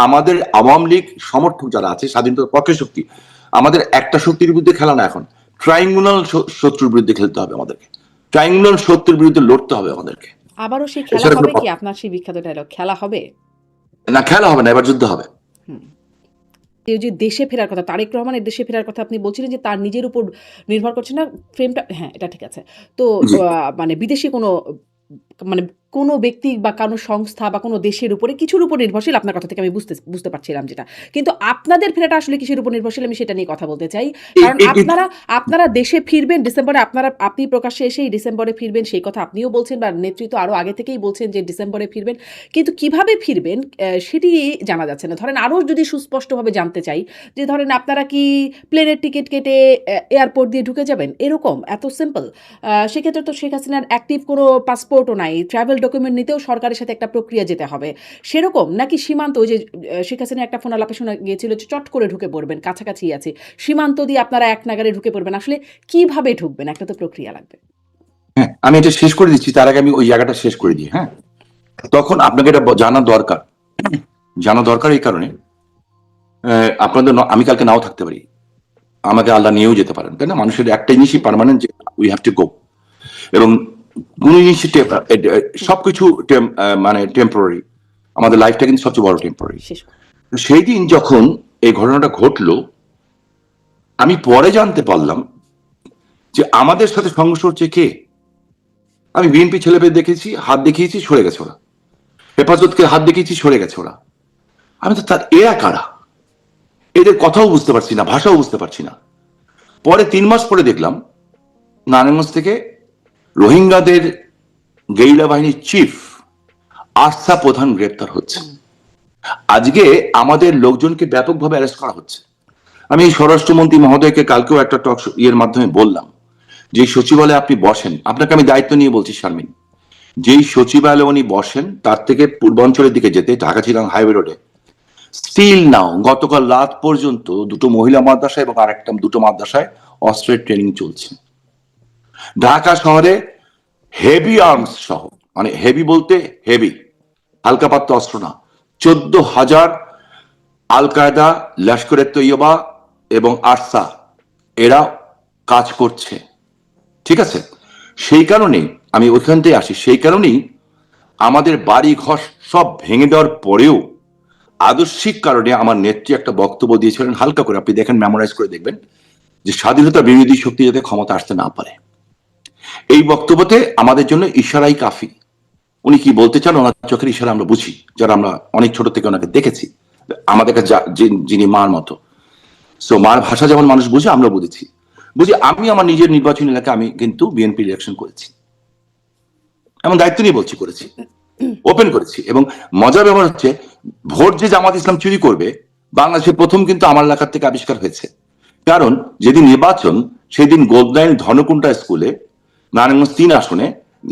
আমাদের আওয়ামী লীগ সমর্থক যারা আছে, স্বাধীনতার পক্ষের শক্তি, আমাদের একটা শক্তির বিরুদ্ধে খেলা না, এখন ট্রাইঙ্গুলার শত্রুর বিরুদ্ধে খেলতে হবে আমাদেরকে, ট্রাইঙ্গুলার শত্রুর বিরুদ্ধে লড়তে হবে আমাদেরকে। আবারও সেই খেলা এছাড়া হবে কোনো কি? আপনার সেই বিখ্যাত ডায়লগ, খেলা হবে? না, খেলা হবে না, এবার যুদ্ধ হবে। এই যে দেশে ফেরার কথা, তারেক রহমানের দেশে ফেরার কথা আপনি বলছিলেন যে তার নিজের উপর নির্ভর করছে না ফ্রেমটা, হ্যাঁ, এটা ঠিক আছে। তো জি। মানে বিদেশি মানে কোনো ব্যক্তি বা কোনো সংস্থা বা কোনো দেশের উপরে কিছুর উপর নির্ভরশীল, আপনার কথা থেকে আমি বুঝতে পারছিলাম যেটা। কিন্তু আপনাদের ফেরাটা আসলে কিসের উপর নির্ভরশীল, আমি সেটা নিয়ে কথা বলতে চাই। কারণ আপনারা দেশে ফিরবেন ডিসেম্বরে, আপনি প্রকাশ্যে এসেই ডিসেম্বরে ফিরবেন সেই কথা আপনিও বলছেন, বা নেতৃত্ব আরো আগে থেকেই বলছেন যে ডিসেম্বরে ফিরবেন। কিন্তু কিভাবে ফিরবেন সেটি জানা যাচ্ছে না। ধরেন আরো যদি সুস্পষ্টভাবে জানতে চাই যে ধরেন আপনারা কি প্লেনের টিকিট কেটে এয়ারপোর্ট দিয়ে ঢুকে যাবেন? এরকম এত সিম্পল? সেক্ষেত্রে তো শেখ হাসিনার অ্যাক্টিভ কোনো পাসপোর্টও নাই। ট্রাভেল ডকুমেন্ট নিতেও সরকারের সাথে একটা প্রক্রিয়া যেতে হবে। সেরকম? নাকি সীমান্ত, ওই যে শেখ হাসিনার একটা ফোন আলাপে শোনা গিয়েছিল যে চট করে ঢুকে পড়বেন, কাছাকাছি আছে। সীমান্ত দিয়ে আপনারা এক নাগাড়ে ঢুকে পড়বেন। আসলে কিভাবে ঢুকবেন? একটা তো প্রক্রিয়া লাগবে। হ্যাঁ, আমি এটা শেষ করে দিচ্ছি, তার আগে আমি ওই জায়গাটা শেষ করে দিই। হ্যাঁ, তখন আপনাকে এটা জানা দরকার এই কারণে, আপনাদের আমি কালকে নাও থাকতে পারি, আমাকে আল্লাহ নিয়েও যেতে পারেন, তাই না? মানুষের একটা জিনিসই পার্মানেন্ট, যে উই হ্যাভ টু গো। এবং কোন জিনিস সবকিছু মানে টেম্পোরারি, আমাদের লাইফটা কিন্তু সবচেয়ে বড় টেম্পোরারি। সেই দিন যখন এই ঘটনাটা ঘটলো, আমি পরে জানতে পারলাম যে আমাদের সাথে সংঘর্ষ হচ্ছে কে। আমি বিএনপি ছেলেপেলে দেখেছি, হাত দেখিয়েছি, সরে গেছে ওরা। হেফাজতকে হাত দেখিয়েছি, সরে গেছে ওরা। আমি তো তার এরা কারা, এদের কথাও বুঝতে পারছি না, ভাষাও বুঝতে পারছি না। পরে 3 মাস পরে দেখলাম নারায়ণগঞ্জ থেকে রোহিঙ্গাদের গেরিলা বাহিনীর চিফ আরসা প্রধান গ্রেপ্তার হচ্ছে। আজকে আমাদের লোকজনকে ব্যাপকভাবে অ্যারেস্ট করা হচ্ছে। আমি স্বরাষ্ট্রমন্ত্রী মহোদয়কে কালকেও একটা টক ইয়ের মাধ্যমে বললাম, যে সচিবালয়ে আপনি বসেন, আপনাকে আমি দায়িত্ব নিয়ে বলছি শারমিন, যেই সচিবালয়ে উনি বসেন তার থেকে পূর্বাঞ্চলের দিকে যেতে, ঢাকা চিটাগাং হাইওয়ে রোডে স্টিল নাও গতকাল রাত পর্যন্ত 2টো মহিলা মাদ্রাসায় এবং আরেকটা 2টো মাদ্রাসায় অস্ত্রের ট্রেনিং চলছে। ঢাকা শহরে হেভি আর্মস সহ, মানে হেভি বলতে হেভি, হালকা পাত্র অস্ত্র না, 14,000 আল কায়দা, লস্করে তৈয়বা এবং আরসা এরা কাজ করছে। ঠিক আছে, সেই কারণেই আমি ওইখান থেকে আসি। সেই কারণেই আমাদের বাড়ি ঘর সব ভেঙে দেওয়ার পরেও আদর্শিক কারণে আমার নেত্রী একটা বক্তব্য দিয়েছিলেন, হালকা করে আপনি দেখেন, মেমোরাইজ করে দেখবেন, যে স্বাধীনতা বিরোধী শক্তি যাতে ক্ষমতা আসতে না পারে। এই বক্তব্যতে আমাদের জন্য ইশারাই কাফি। উনি কি বলতে চান ওনার চোখের ইশারা আমরা বুঝি, যারা আমরা অনেক ছোট থেকে ওনাকে দেখেছি, আমাদের কাছে যিনি মার মতো। সো মার ভাষা যেমন মানুষ বুঝে, আমরা বুঝি। আমি আমার নিজের নির্বাচনী এলাকায় আমি কিন্তু বিএনপি ইলেকশন করেছি, এমন দায়িত্ব নিয়ে বলছি, করেছি, ওপেন করেছি। এবং মজার ব্যাপার হচ্ছে, ভোট যে জামাত ইসলাম চুরি করবে বাংলাদেশের প্রথম কিন্তু আমার এলাকার থেকে আবিষ্কার হয়েছে। কারণ যেদিন নির্বাচন, সেদিন গোলদাইল ধনকুণ্ডা স্কুলে, নারায়ণগঞ্জ 3 আসনে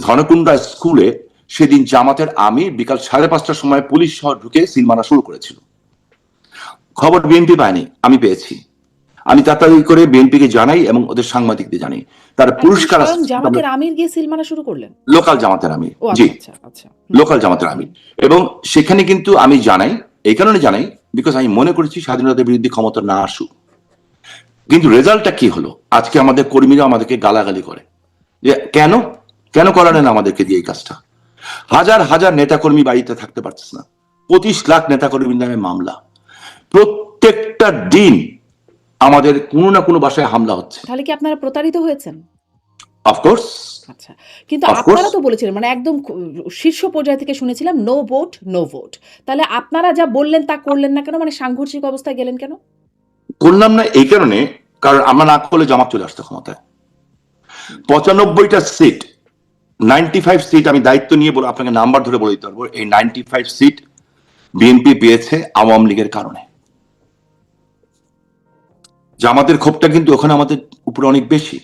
ধনকুণ্ডা স্কুলে সেদিন জামাতের আমির বিকাল 5:30টার সময় পুলিশ সহ ঢুকে সিল মারা শুরু করেছিল। খবর বিএনপি পায়নি, আমি পেয়েছি। আমি তাড়াতাড়ি করে বিএনপিকে জানাই এবং ওদের সাংবাদিকদের জানাই। তারা পুরস্কার, জামাতের আমির গিয়ে সিল মারা শুরু করলেন? লোকাল জামাতের আমির, ও জি, আচ্ছা আচ্ছা, লোকাল জামাতের আমির। এবং সেখানে কিন্তু আমি জানাই, এই কারণে জানাই বিকজ আমি মনে করেছি স্বাধীনতার বিরুদ্ধে ক্ষমতা না আসুক। কিন্তু রেজাল্টটা কি হলো, আজকে আমাদের কর্মীরা আমাদেরকে গালাগালি করে যে কেন কেন করালেন আমাদেরকে দিয়ে এই কাজটা। হাজার হাজার নেতাকর্মী বাড়িতে থাকতে পারছে না, 25 লাখ নেতাকর্মীর নামে মামলা, প্রত্যেকটা দিন আমাদের কোনো না কোনো বাসায় হামলা হচ্ছে। তাহলে কি আপনারা প্রতারিত হয়েছেন? অফকোর্স। আচ্ছা, কিন্তু আপনারা তো বলেছিলেন, মানে একদম শীর্ষ পর্যায় থেকে শুনেছিলাম নো ভোট নো ভোট। তাহলে আপনারা যা বললেন তা করলেন না কেন? মানে সাংঘর্ষিক অবস্থায় গেলেন কেন? করলাম না এই কারণে, কারণ আমরা না করলে জামাত চলে আসতো ক্ষমতায়। 95টা সিট, 95 সিট, আমি দায়িত্ব নিয়ে বলে আপনাকে নাম্বার ধরে বলে দিতে পারবো, এই 95 সিট বিএনপি পেয়েছে আওয়ামী লীগের কারণে। জামাতের ক্ষোভটা কিন্তু ওখানে আমাদের উপরে অনেক বেশি।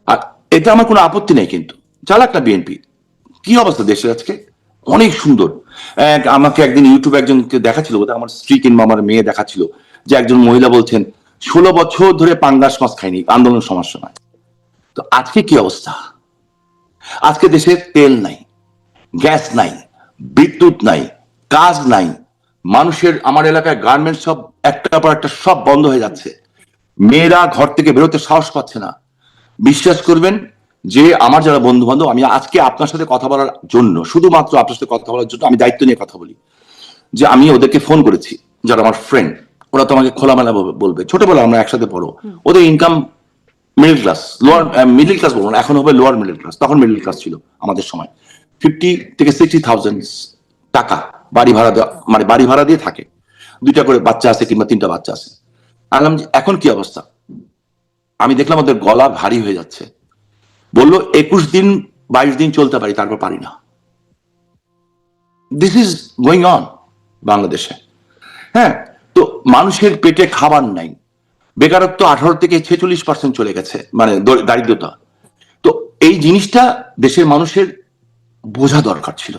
আর এটা আমার কোনো আপত্তি নেই, কিন্তু চালাক না বিএনপি। কি অবস্থা দেশের আজকে, অনেক সুন্দর। আমাকে একদিন ইউটিউবে একজনকে দেখাচ্ছিল, আমার স্ত্রী কিংবা আমার মেয়ে দেখাচ্ছিল, যে একজন মহিলা বলছেন 16 বছর ধরে পাঙ্গাস মাছ খায়নি আন্দোলন সমস্যা নয়। তো আজকে কি অবস্থা, আজকে দেশে তেল নাই, গ্যাস নাই, বিদ্যুৎ নাই, কাজ নাই, মানুষের, আমার এলাকায় গার্মেন্টস সব একটার পর একটা সব বন্ধ হয়ে যাচ্ছে, মেয়েরা ঘর থেকে বেরোতে সাহস পাচ্ছে না। বিশ্বাস করবেন যে আমার যারা বন্ধু বান্ধব, আমি আজকে আপনার সাথে কথা বলার জন্য, শুধুমাত্র আপনার সাথে কথা বলার জন্য আমি দায়িত্ব নিয়ে কথা বলি, যে আমি ওদেরকে ফোন করেছি, যারা আমার ফ্রেন্ড, ওরা তো আমাকে খোলামেলা বলবে, ছোটবেলা আমরা একসাথে পড়ো, ওদের income middle class, lower middle class বলবো না, এখন হবে লোয়ার মিডল ক্লাস, তখন মিডল ক্লাস ছিল আমাদের সময়, 50,000 থেকে 60,000 টাকা বাড়ি ভাড়া দেওয়া, মানে বাড়ি ভাড়া দিয়ে থাকে, 2টা করে বাচ্চা আছে কিংবা 3টা বাচ্চা আছে। আনলাম যে এখন কি অবস্থা, আমি দেখলাম ওদের গলা ভারী হয়ে যাচ্ছে, বললো 21 দিন 22 দিন চলতে পারি, তারপর পারি না। দিস ইজ গোয়িং অন বাংলাদেশে। হ্যাঁ, তো মানুষের পেটে খাবার নাই, বেকারত্ব 18 থেকে 46% চলে গেছে, মানে দারিদ্রতা। তো এই জিনিসটা দেশের মানুষের বোঝা দরকার ছিল,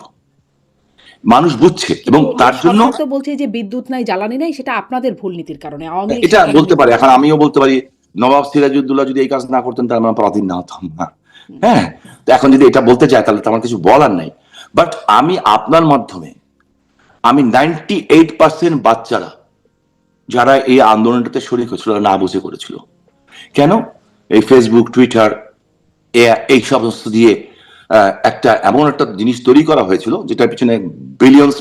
মানুষ বুঝছে, এবং কিন্তু তার জন্য সরকার তো বলছে যে বিদ্যুৎ নাই, জ্বালানি নাই, সেটা আপনাদের ভুল নীতির কারণে, আওয়ামী লীগ এটা সরকারের বলতে নীতির পারে। এখন কারণে। আমিও বলতে পারি নবাব সিরাজউদ্দৌলা যদি এই কাজ না করতেন তাহলে আমরা পরাধীন না হতাম না। হ্যাঁ, তো এখন যদি এটা বলতে চায় তাহলে তো আমার কিছু বলার নাই। বাট আমি আপনার মাধ্যমে, আমি 98% বাচ্চারা যারা এই আন্দোলনটাতে শরীক হয়েছিল না বুঝে করেছিল। কেন? এই ফেসবুক, টুইটার, এই সমস্ত দিয়ে একটা এমন একটা জিনিস তৈরি করা হয়েছিল যেটার পিছনে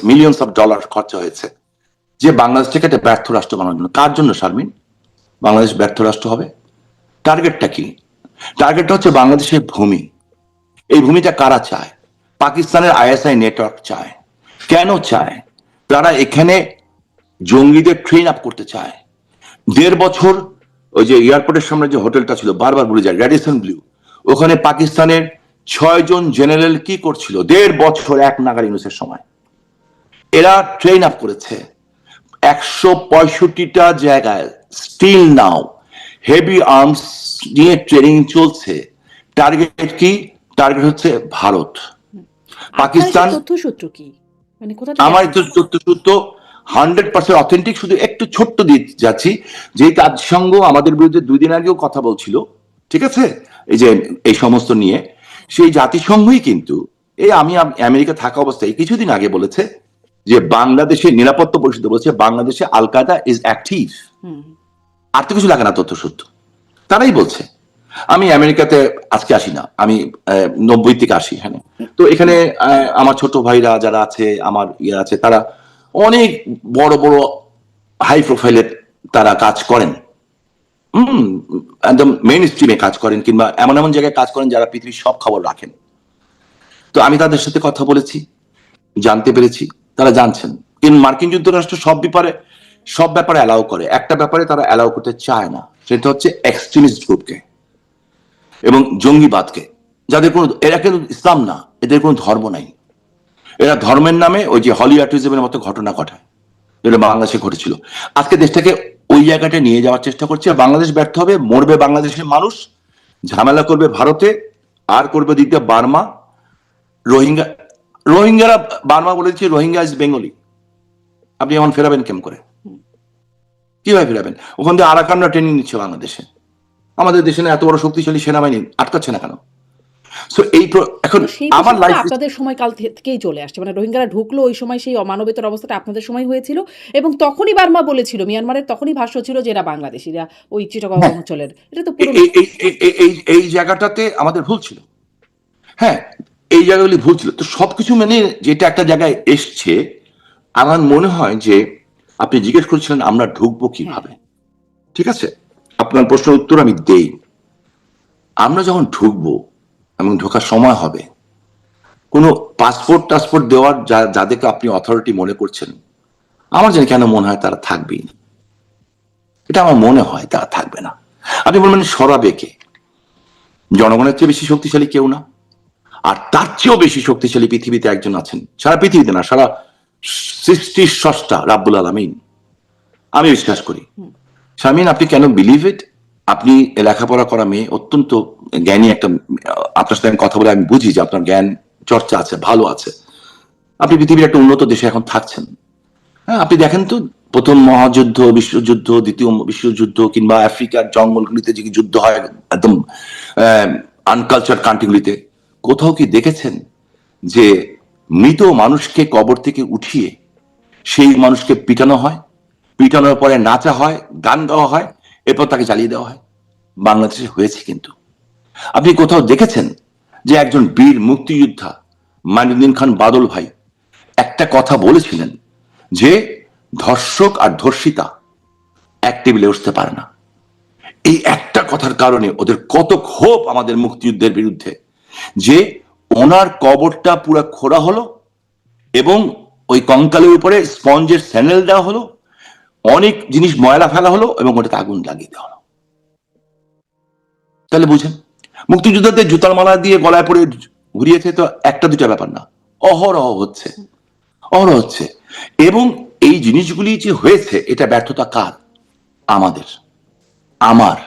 মিলিয়নস অফ ডলার খরচা হয়েছে, যে বাংলাদেশটাকে একটা ব্যর্থ রাষ্ট্র বানানোর জন্য। কার জন্য শারমিন বাংলাদেশ ব্যর্থ রাষ্ট্র হবে? টার্গেটটা কি? টার্গেটটা হচ্ছে বাংলাদেশের ভূমি। এই ভূমিটা কারা চায়? পাকিস্তানের আইএসআই নেটওয়ার্ক চায়। কেন চায়? তারা এখানে জঙ্গিদের ট্রেন আপ করতে চায়। 1.5 বছর ওই যে এয়ারপোর্টের সামনে যে হোটেলটা ছিল, বারবার ভুলে যায়, রেডিসন ব্লু, ওখানে পাকিস্তানের 6 জন জেনারেল কি করছিল 1.5 বছর এক নাগার ইউনুসের সময়? এরা ট্রেন আপ করেছে 165টা জায়গায়, স্টিল নাও হেভি আর্মস নিয়ে ট্রেনিং চলছে। টার্গেট কি? টার্গেট হচ্ছে ভারত, পাকিস্তান। তথ্যসূত্র কি, মানে কোথা থেকে আমার আসছে? তথ্যসূত্র 100% অথেন্টিক। শুধু একটু ছোট্ট দিয়ে যাচ্ছি, যে জাতিসংঘ আমাদের বিরুদ্ধে 2 দিন আগেও কথা বলছিল, ঠিক আছে, এই যে এই সমস্ত নিয়ে, সেই জাতিসংঘই কিন্তু এই আমি আমেরিকা থাকা অবস্থায় কিছুদিন আগে বলেছে যে বাংলাদেশের নিরাপত্তা পরিষদ বলেছে বাংলাদেশে আল কায়দা ইজ অ্যাক্টিভ। আর তো কিছু লাগে না তথ্যসূত্র, তারাই বলছে। আমি আমেরিকাতে আজকে আসি না, আমি 90 থেকে আসি এখানে। তো এখানে আমার ছোট ভাইরা যারা আছে, আমার ইয়ে আছে, তারা অনেক বড় বড় হাই প্রোফাইলের তারা কাজ করেন, একদম মেইন স্ট্রিমে কাজ করেন, কিংবা এমন এমন জায়গায় কাজ করেন যারা পৃথিবীর সব খবর রাখেন। তো আমি তাদের সাথে কথা বলেছি, জানতে পেরেছি তারা জানছেন। কিন্তু মার্কিন যুক্তরাষ্ট্র সব ব্যাপারে অ্যালাউ করে, একটা ব্যাপারে তারা অ্যালাউ করতে চায় না, সেটা হচ্ছে এক্সট্রিমিস্ট গ্রুপকে এবং জঙ্গিবাদকে, যাদের কোনো, এরা কিন্তু ইসলাম না, এদের কোনো ধর্ম নাই, এরা ধর্মের নামে ওই যে হলিউডিজমের মতো ঘটনা ঘটায়, যেটা বাংলাদেশে ঘটেছিল। আজকে দেশটাকে ওই জায়গাটা নিয়ে যাওয়ার চেষ্টা করছে। বাংলাদেশ ব্যর্থ হবে, মরবে বাংলাদেশের মানুষ, ঝামেলা করবে ভারতে, আর করবে দিতে বার্মা, রোহিঙ্গারা বার্মা বলে দিচ্ছে রোহিঙ্গা ইজ বেঙ্গলি। আপনি এমন ফেরাবেন কেমন করে? কিভাবে ফেরাবেন? ওখান থেকে আরাকানরা ট্রেনিং নিচ্ছে বাংলাদেশে, আমাদের দেশে না এত বড় শক্তিশালী সেনাবাহিনী আটকাচ্ছে না কেন? সো এই এখন সেই আমার বিষয়টা লাইফ, আপনাদের সময়কাল থেকেই চলে আসছে, মানে রোহিঙ্গারা ঢুকলো ওই সময় সেই অমানবিকতার অবস্থাটা আপনাদের সময় হয়েছিল, এবং তখনই বার্মা বলেছিল, মিয়ানমারের তখনই ভাষ্য ছিল যে এরা বাংলাদেশিরা ওই চিটাগং অঞ্চলের। এটা তো পুরো এই জায়গাটাতে আমাদের ভুল ছিল। হ্যাঁ, এই জায়গাগুলি ভুল ছিল। তো সবকিছু মেনে যেটা একটা জায়গায় এসছে, আমার মনে হয় যে আপনি জিজ্ঞেস করছিলেন আমরা ঢুকবো কিভাবে, ঠিক আছে, আপনার প্রশ্নের উত্তর আমি দেই। আমরা যখন ঢুকবো এবং ঢোকার সময় হবে, কোনো টাসপোর্ট দেওয়ার যাদেরকে আপনি অথরিটি মনে করছেন, আমার জানি কেন মনে হয় তারা থাকবেই না। এটা আমার মনে হয় তারা থাকবে না। আপনি বলবেন সরাবে কে? জনগণের চেয়ে বেশি শক্তিশালী কেউ না, আর তার চেয়েও বেশি শক্তিশালী পৃথিবীতে একজন আছেন, সারা পৃথিবীতে না, সারা সৃষ্টির স্রষ্টা রাব্বুল আলামিন। আমি বিশ্বাস করি। শারমিন, আপনি কেন বিলিভ ইট? আপনি লেখাপড়া করা মেয়ে, অত্যন্ত জ্ঞানী একটা, আপনার সাথে আমি কথা বলে আমি বুঝি যে আপনার জ্ঞান চর্চা আছে, ভালো আছে। আপনি পৃথিবীর একটা উন্নত দেশে এখন থাকছেন। হ্যাঁ, আপনি দেখেন তো প্রথম মহাযুদ্ধ, বিশ্বযুদ্ধ, দ্বিতীয় বিশ্বযুদ্ধ, কিংবা আফ্রিকার জঙ্গলগুলিতে যে যুদ্ধ হয় একদম আনকালচার কান্ট্রিগুলিতে, কোথাও কি দেখেছেন যে মৃত মানুষকে কবর থেকে উঠিয়ে সেই মানুষকে পিটানো হয়, পিটানোর পরে নাচা হয়, গান গাওয়া হয়, এরপর তাকে জ্বালিয়ে দেওয়া হয়। বাংলাদেশে হয়েছে কিন্তু। আপনি কোথাও দেখেছেন যে একজন বীর মুক্তিযোদ্ধা মাইনুদ্দিন খান বাদল ভাই একটা কথা বলেছিলেন যে ধর্ষক আর ধর্ষিতা এক টেবিলে উঠতে পারে না? এই একটা কথার কারণে ওদের কত ক্ষোভ আমাদের মুক্তিযুদ্ধের বিরুদ্ধে, যে ওনার কবরটা পুরো খোঁড়া হলো এবং ওই কঙ্কালের উপরে স্পঞ্জের স্যান্ডেল দেওয়া হলো, অনেক জিনিস ময়লা ফেলা হলো এবং ওটাতে আগুন লাগিয়ে দেওয়া হলো। তাহলে বুঝেন, মুক্তিযোদ্ধাদের জুতার মালা দিয়ে গলায় পরে ঘুরিয়েছে তো একটা দুটা ব্যাপার না, অহরহ হচ্ছে, অহরহ হচ্ছে। এবং এই জিনিসগুলি যে হয়েছে, এটা ব্যর্থতা কার? আমাদের, আমার।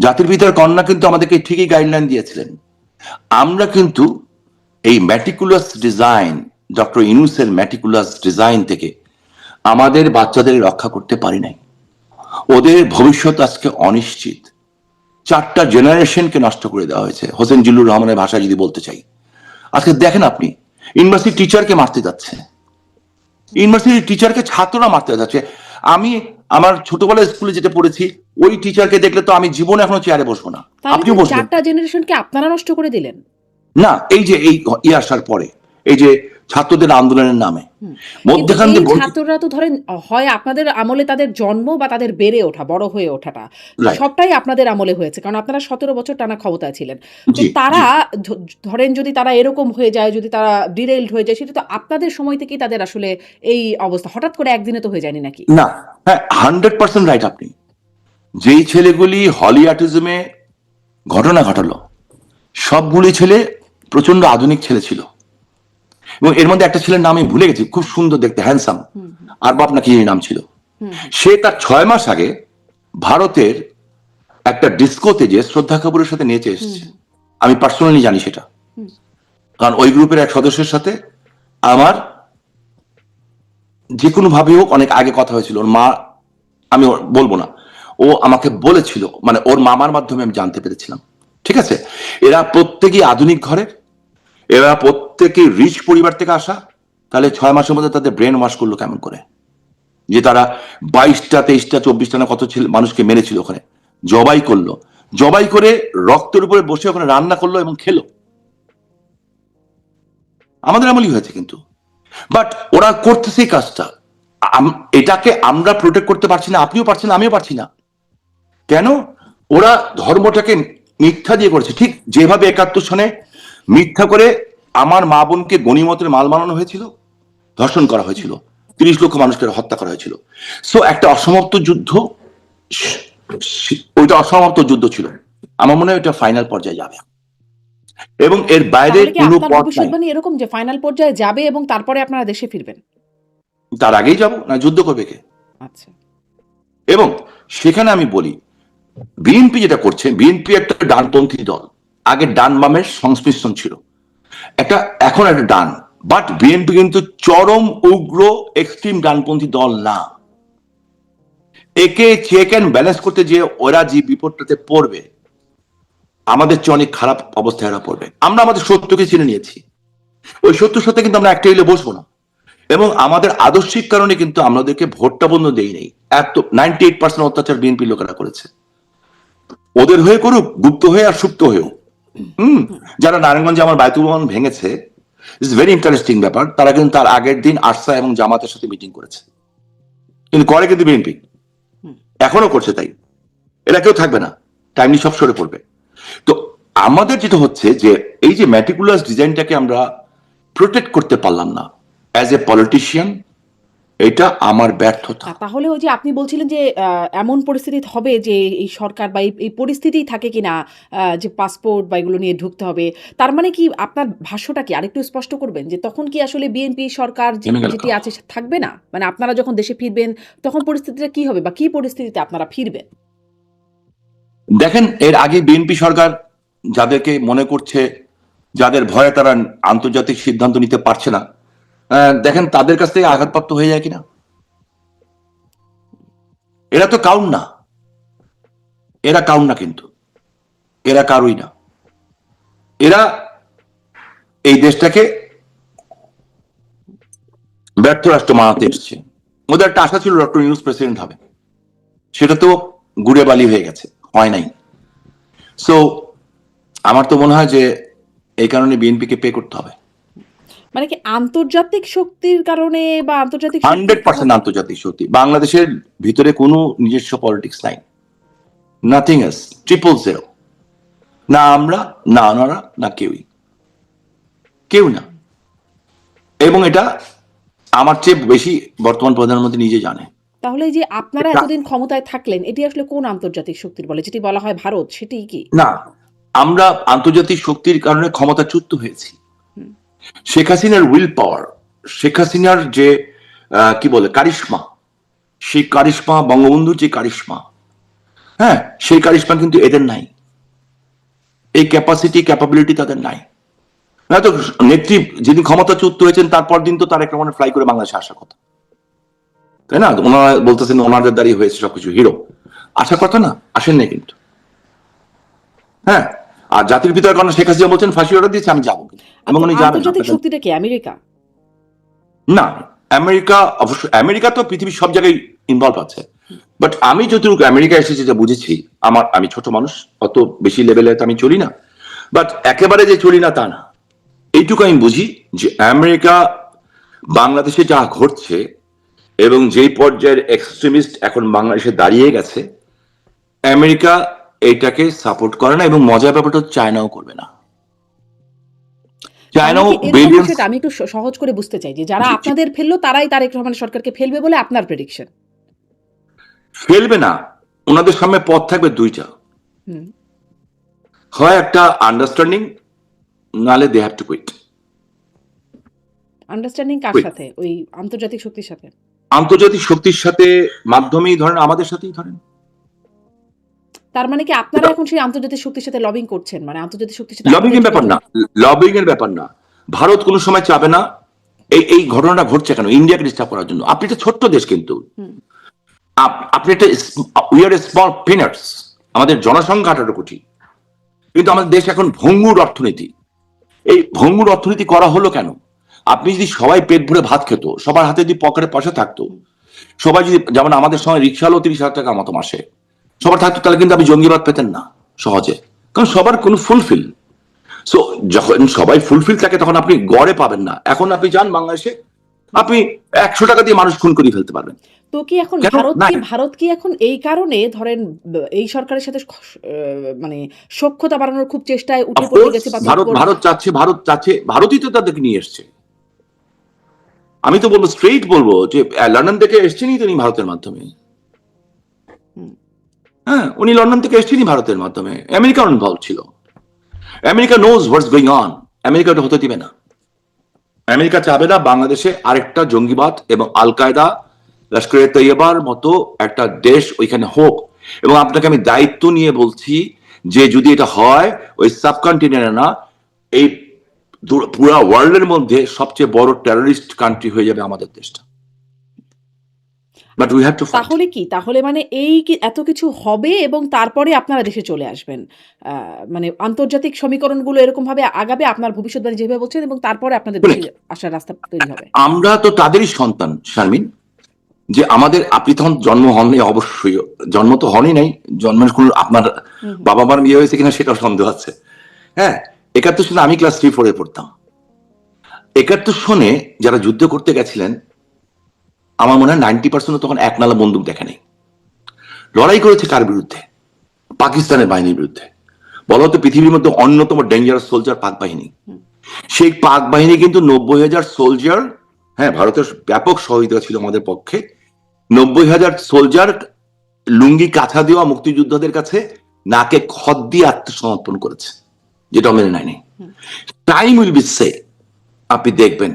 জাতির পিতার কন্যা কিন্তু আমাদেরকে ঠিকই গাইডলাইন দিয়েছিলেন। আমরা কিন্তু এই ম্যাটিকুলাস ডিজাইন, ডক্টর ইউনূসের ম্যাটিকুলাস ডিজাইন থেকে আমাদের বাচ্চাদের রক্ষা করতে পারি নাই। ওদের ভবিষ্যৎ আজকে অনিশ্চিত। 4টা জেনারেশনকে নষ্ট করে দেওয়া হয়েছে। হোসেন জিল্লুর রহমানের ভাষায় যদি বলতে চাই, আজকে দেখেন আপনি ইউনিভার্সিটি টিচারকে মারতে যাচ্ছে, ইউনিভার্সিটি টিচারকে ছাত্ররা মারতে যাচ্ছে। আমি আমার ছোটবেলায় স্কুলে যেটা পড়েছি, ওই টিচারকে দেখলে তো আমি জীবনে এখনো চেয়ারে বসবো না। তাহলে আপনিও তো বসবেন 4টা জেনারেশনকে আপনারা নষ্ট করে দিলেন। না? এই যে এই আসার পরে, এই যে ছাত্রদের আন্দোলনের নামে কিন্তু মধ্যখান এই দিয়ে ছাত্ররা তো ধরেন হয় আপনাদের আমলে তাদের জন্ম বা তাদের বেড়ে ওঠা, বড় হয়ে ওঠাটা Right. সবটাই আপনাদের আমলে হয়েছে, কারণ আপনারা 17 বছর টানা ক্ষমতায় ছিলেন। তো জি, তারা ধরেন যদি তারা এরকম হয়ে যায়, যদি তারা ডিরেইলড হয়ে যায়, সেটা তো আপনাদের সময় থেকেই তাদের আসলে এই অবস্থা, হঠাৎ করে একদিনে তো হয়ে যায়নি নাকি? না, হ্যাঁ 100% রাইট আপনি। যেই ছেলেগুলি হলিয়াটিজমে ঘটনা ঘটালো, সবগুলি ছেলে প্রচন্ড আধুনিক ছেলে ছিল। এবং এর মধ্যে একটা ছেলের নাম আমি ভুলে গেছি, খুব সুন্দর দেখতে, হ্যান্ডসাম, আর বাপ না কি নাম ছিল। সে তার 6 মাস আগে ভারতের একটা ডিস্কোতে যে শ্রদ্ধা কাপুরের সাথে নেচে এসেছে। আমি পার্সোনালি জানি সেটা, কারণ ওই গ্রুপের এক সদস্যের সাথে আমার যে কোনো ভাবে হোক অনেক আগে কথা হয়েছিল। ওর মা, আমি বলবো না, ও আমাকে বলেছিল, মানে ওর মামার মাধ্যমে আমি জানতে পেরেছিলাম। ঠিক আছে, এরা প্রত্যেকেই আধুনিক ঘরের, এরা প্রত্যেকেই রিচ পরিবার থেকে আসা। তাহলে 6 মাসের মধ্যে তাদের ব্রেন ওয়াশ করলো কেমন করে, যে তারা 22টা 23টা 24টা না কত মানুষকে মেরেছিল, ওখানে জবাই করলো, জবাই করে রক্তের উপরে বসে ওখানে রান্না করলো এবং খেলো। আমাদের আমলই হয়েছে কিন্তু। বাট ওরা করতেছে এই কাজটা, এটাকে আমরা প্রোটেক্ট করতে পারছি না, আপনিও পারছেন, আমিও পারছি না। কেন? ওরা ধর্মটাকে মিথ্যা দিয়ে করেছে, ঠিক যেভাবে 71 সনে মিথ্যা করে আমার মা বোনকে গণিমতের মাল বানানো হয়েছিল, ধর্ষণ করা হয়েছিল, 30 লক্ষ মানুষকে হত্যা করা হয়েছিল। সো একটা অসমাপ্ত যুদ্ধ, ওইটা অসমাপ্ত যুদ্ধ ছিল। আমার মনে হয় ওইটা ফাইনাল পর্যায়ে যাবে এবং এর বাইরে তাহলে কি কোনো আপনার পথ নাই। ভবিষ্যৎবাণী এরকম যে ফাইনাল পর্যায়ে যাবে এবং তারপরে আপনারা দেশে ফিরবেন? তার আগেই যাব না, যুদ্ধ করবে কে? আচ্ছা। এবং সেখানে আমি বলি, বিএনপি যেটা করছে, বিএনপি একটা ডানপন্থী দল, আগে ডান বামের সংমিশ্রণ ছিল, এখন একটা ডান, বাট বিএনপি কিন্তু চরম উগ্র এক্সট্রিম ডানপন্থী দল না। একে চেক অ্যান্ড ব্যালেন্স করতে যে ওরা যে বিপদটাতে পড়বে, আমাদের চেয়ে অনেক খারাপ অবস্থায় এরা পড়বে। আমরা আমাদের সত্যকে চিনে নিয়েছি, ওই সত্যের সাথে কিন্তু আমরা একটা হইলে বসবো না। এবং আমাদের আদর্শিক কারণে কিন্তু আমাদেরকে ভোটটা বন্ধ দেই নেই। এত 98% অত্যাচার বিএনপি লোকেরা করেছে, ওদের হয়ে করুক, গুপ্ত হয়ে আর সুপ্ত হয়েও। যারা নারায়ণগঞ্জে আমার বায়তুল ভবন ভেঙেছে, ইটস ভেরি ইন্টারেস্টিং ব্যাপার, তারা কিন্তু তার আগের দিন আরসা এবং জামাতের সাথে মিটিং করেছে, কিন্তু করে কিন্তু বিএনপি, এখনো করছে। তাই এরা কেউ থাকবে না, টাইমলি সব সরে পড়বে। তো আমাদের যেটা হচ্ছে যে এই যে ম্যাটিকুলাস ডিজাইনটাকে আমরা প্রোটেক্ট করতে পারলাম না অ্যাজ এ পলিটিশিয়ান, এটা আমার ব্যর্থতা। তাহলে ওই যে আপনি বলছিলেন যে এমন পরিস্থিতি হবে যে এই সরকার বা এই পরিস্থিতি থাকে কিনা, যে পাসপোর্ট বা এগুলো নিয়ে ঢুকতে হবে, তার মানে কি আপনার ভাষ্যটা কি আরেকটু স্পষ্ট করবেন, যে তখন কি আসলে বিএনপি সরকার যেটি আছে থাকবে না, মানে আপনারা যখন দেশে ফিরবেন তখন পরিস্থিতিটা কি হবে বা কি পরিস্থিতিতে আপনারা ফিরবেন? দেখেন, এর আগে বিএনপি সরকার যাদেরকে মনে করছে, যাদের ভয়ে তারা আন্তর্জাতিক সিদ্ধান্ত নিতে পারছে না, দেখেন তাদের কাছ থেকে আঘাতপ্রাপ্ত হয়ে যায় কিনা। এরা তো কাউন না, এরা কাউন না, কিন্তু এরা কারুই না। এরা এই দেশটাকে ব্যর্থ রাষ্ট্র মানাতে এসছে। ওদের একটা আশা ছিল ডক্টর ইউনূস প্রেসিডেন্ট হবে, সেটা তো গুড়ে বালি হয়ে গেছে, হয় নাই। সো আমার তো মনে হয় যে এই কারণে বিএনপিকে পে করতে হবে। মানে কি আন্তর্জাতিক শক্তির কারণে বা আন্তর্জাতিক শক্তির 100% আন্তর্জাতিক শক্তি। বাংলাদেশের ভিতরে কোনো নিজস্ব পলিটিক্স নাই, নাথিং এলস, 000, না আমরা, না ওনারা, না কেউ না। এবং এটা আমার চেয়ে বেশি বর্তমান প্রধানমন্ত্রী নিজে জানে। তাহলে এই যে আপনারা এতদিন ক্ষমতায় থাকলেন, এটি আসলে কোন আন্তর্জাতিক শক্তির বলে, যেটি বলা হয় ভারত, সেটি কি? না, আমরা আন্তর্জাতিক শক্তির কারণে ক্ষমতাচ্যুত হয়েছি। শেখ হাসিনার উইল পাওয়ার, শেখ হাসিনার যে কি বলে কারিশমা, সেই কারিশমা, বঙ্গবন্ধুর যে কারিশমা, হ্যাঁ, সেই কারিশমা কিন্তু এদের নাই। এই ক্যাপাসিটি, ক্যাপাবিলিটি তাদের নাই। না তো নেত্রী যেদিন ক্ষমতাচ্যুত হয়েছেন তারপর দিন তো তারেক রহমান ফ্লাই করে বাংলাদেশে আসার কথা, তাই না? ওনারা বলতেছেন ওনাদের দাঁড়িয়ে হয়েছে সবকিছু, হিরো আসার কথা না, আসেন নাই কিন্তু। হ্যাঁ, আর জাতির পিতার কারণে শেখ হাসিনা বলছেন ফাঁসি অর্ডার দিয়েছে, আমি যাবো, এবং উনি যাবেন। আন্তর্জাতিক শক্তিটা কি আমেরিকা? না, আমেরিকা অবশ্য, আমেরিকা তো পৃথিবীর সব জায়গায় ইনভলভ আছে, বাট আমি যতটুকু আমেরিকা এসেছি যা বুঝেছি, আমি ছোট মানুষ, অত বেশি লেভেলে তো আমি চলি না, বাট একেবারে যে চলি না তা না। এইটুকু আমি বুঝি যে আমেরিকা বাংলাদেশে যা ঘটছে এবং যেই পর্যায়ের এক্সট্রিমিস্ট এখন বাংলাদেশে দাঁড়িয়ে গেছে, আমেরিকা এইটাকে সাপোর্ট করে না, এবং মজার ব্যাপারটা চায়নাও করবে না। চায়নাও বিলিয়ন্স। আমি একটু সহজ করে বুঝতে চাই যে যারা আপনাদের ফেললো তারাই তারেক রহমান সরকারকে ফেলবে বলে আপনার প্রেডিকশন? ফেলবে না, ওনাদের সামনে পথ থাকবে দুইটা, হয় একটা আন্ডারস্ট্যান্ডিং, নালে they have to quit. Understanding কার সাথে? ওই আন্তর্জাতিক শক্তির সাথে? আন্তর্জাতিক শক্তির সাথে মাধ্যমেই ধরেন, আমাদের সাথেই ধরেন। তার মানে কি আপনারা এখন সেই আন্তর্জাতিক শক্তির সাথে লবিং করছেন? মানে আন্তর্জাতিক শক্তির সাথে লবিং এর ব্যাপার না, লবিং এর ব্যাপার না। ভারত কোনো সময় চাবে না এই ঘটনাটা ঘটছে কেন, ইন্ডিয়াকে ডিস্টার্ব করার জন্য। আপনি একটা ছোট্ট দেশ, কিন্তু আপনি একটা, উই আর স্মল পিনার্স, আমাদের জনসংখ্যা 18 কোটি, কিন্তু আমাদের দেশ এখন ভঙ্গুর অর্থনীতি। এই ভঙ্গুর অর্থনীতি করা হলো কেন? আপনি যদি সবাই পেট ভরে ভাত খেত, সবার হাতে যদি পকেটে পয়সা থাকতো, সবাই যদি, যেমন আমাদের সময় রিক্সা হলো 30,000 টাকা মতো মাসে সবার থাকতো, তাহলে কিন্তু আপনি জঙ্গিবাদ পেতেন না সহজে, কারণ সবার কোনো ফুলফিল। সো যখন সবাই ফুলফিল থাকে তখন আপনি গড়ে পাবেন না। এখন আপনি যান বাংলাদেশে, আপনি 100 টাকা দিয়ে মানুষ খুন করে ফেলতে পারবেন। তো কি এখন ভারত কি এখন এই কারণে ধরেন এই সরকারের সাথে মানে সখ্যতা বাড়ানোর খুব চেষ্টায় উঠে পড়ে গেছে? ভারত চাচ্ছে, ভারতই তো তাদেরকে নিয়ে এসছে। আমি তো বলবো, স্ট্রেইট বলবো যে লন্ডন থেকে এসছেনই তিনি ভারতের মাধ্যমে। হ্যাঁ, উনি লন্ডন থেকে এসছেনই ভারতের মাধ্যমে। আমেরিকা ইনভলভ ছিল। America knows what's going on. America এটা হতে দিবে না। আমেরিকা চাবে না বাংলাদেশে আরেকটা জঙ্গিবাদ এবং আল কায়দা, লস্করে তৈয়বার মতো একটা দেশ ওইখানে হোক। এবং আপনাকে আমি দায়িত্ব নিয়ে বলছি যে যদি এটা হয়, ওই সাবকন্টিনেন্টে না, এই পুরা ওয়ার্ল্ডের মধ্যে সবচেয়ে বড় টেররিস্ট কান্ট্রি হয়ে যাবে আমাদের দেশটা। But we have to fight. তাহলে মানে এই এত কিছু হবে এবং তারপরে আপনারা দেশে চলে আসবেন, মানে আন্তর্জাতিক সমীকরণগুলো এরকম ভাবে আগাবে, আপনার ভবিষ্যৎবাণী যেভাবে বলছেন, এবং তারপরে আপনাদের দেশে আসার রাস্তা তৈরি হবে। আমরা তো তাদেরই সন্তান শারমিন, যে আমাদের, আপনি তখন জন্ম হননি, অবশ্যই জন্ম তো হনই নাই, জন্মের কোনো আপনার বাবা মার বিয়ে হয়েছে কিনা সেটাও সন্দেহ আছে। হ্যাঁ, 71 সনে আমি ক্লাস 3-4 পড়তাম। 71 সনে যারা যুদ্ধ করতে গেছিলেন, আমার মনে হয় 90% তখন এক নালা বন্দুক দেখে নেই। লড়াই করেছে কার বিরুদ্ধে? পাকিস্তানের বাহিনীর বিরুদ্ধে। বলা হতো পৃথিবীর মধ্যে অন্যতম ডেঞ্জারাস সোলজার পাক বাহিনী। সেই পাক বাহিনী কিন্তু 90,000 সোলজার, হ্যাঁ, ভারতের ব্যাপক সহযোগিতা ছিল আমাদের পক্ষে। 90,000 সোলজার লুঙ্গি কাছা দেওয়া মুক্তিযোদ্ধাদের কাছে নাকে খত দিয়ে আত্মসমর্পণ করেছে, যেটা মেনে নেয়নি। টাইম উইল বি সে, আপনি দেখবেন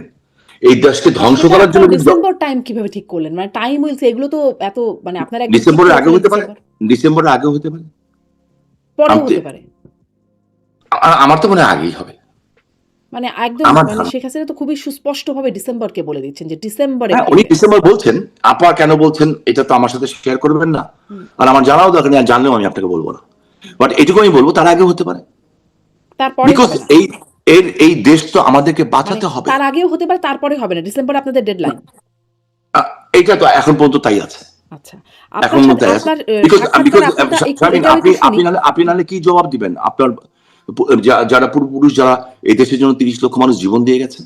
এই দেশকে ধ্বংস করার জন্য। ডিসেম্বর টাইম কিভাবে ঠিক করলেন? মানে টাইম উইল সে, এগুলো তো এত, মানে আপনারা ডিসেম্বরের আগে হতে পারে, ডিসেম্বরের আগে হতে পারে, পরে হতে পারে। আমার তো মনে হয় আগেই হবে। মানে একদম, মানে শেখ হাসিনা তো খুবই সুস্পষ্টভাবে ডিসেম্বরকে বলে দিচ্ছেন যে ডিসেম্বরে। উনি ডিসেম্বর বলছেন। আপা কেন বলছেন এটা তো আমার সাথে শেয়ার করবেন না, আর আমার জানাও দরকার নেই, জানলেও আমি আপনাকে বলবো না। বাট এটুকু আমি বলবো, তার আগে হতে পারে, বিকজ এই দেশ তো আমাদেরকে বাঁচাতে হবে। তার আগেও হতে পারে, তারপরে হবে না। ডিসেম্বরে আপনাদের ডেডলাইন। এইটা তো এখন পর্যন্ত তাই আছে, আচ্ছা, এখন আপনার পর্যন্ত সাথে তাই আছে। আপনার বিকজ সাক্ষাৎকার আপনারটা একটু শারমিন, এটাও আপনি একটু শুনি। আপনি নাহলে কি জবাব দিবেন? আপনার যারা পূর্বপুরুষ, যারা এই দেশের জন্য 30 লক্ষ মানুষ জীবন দিয়ে গেছেন,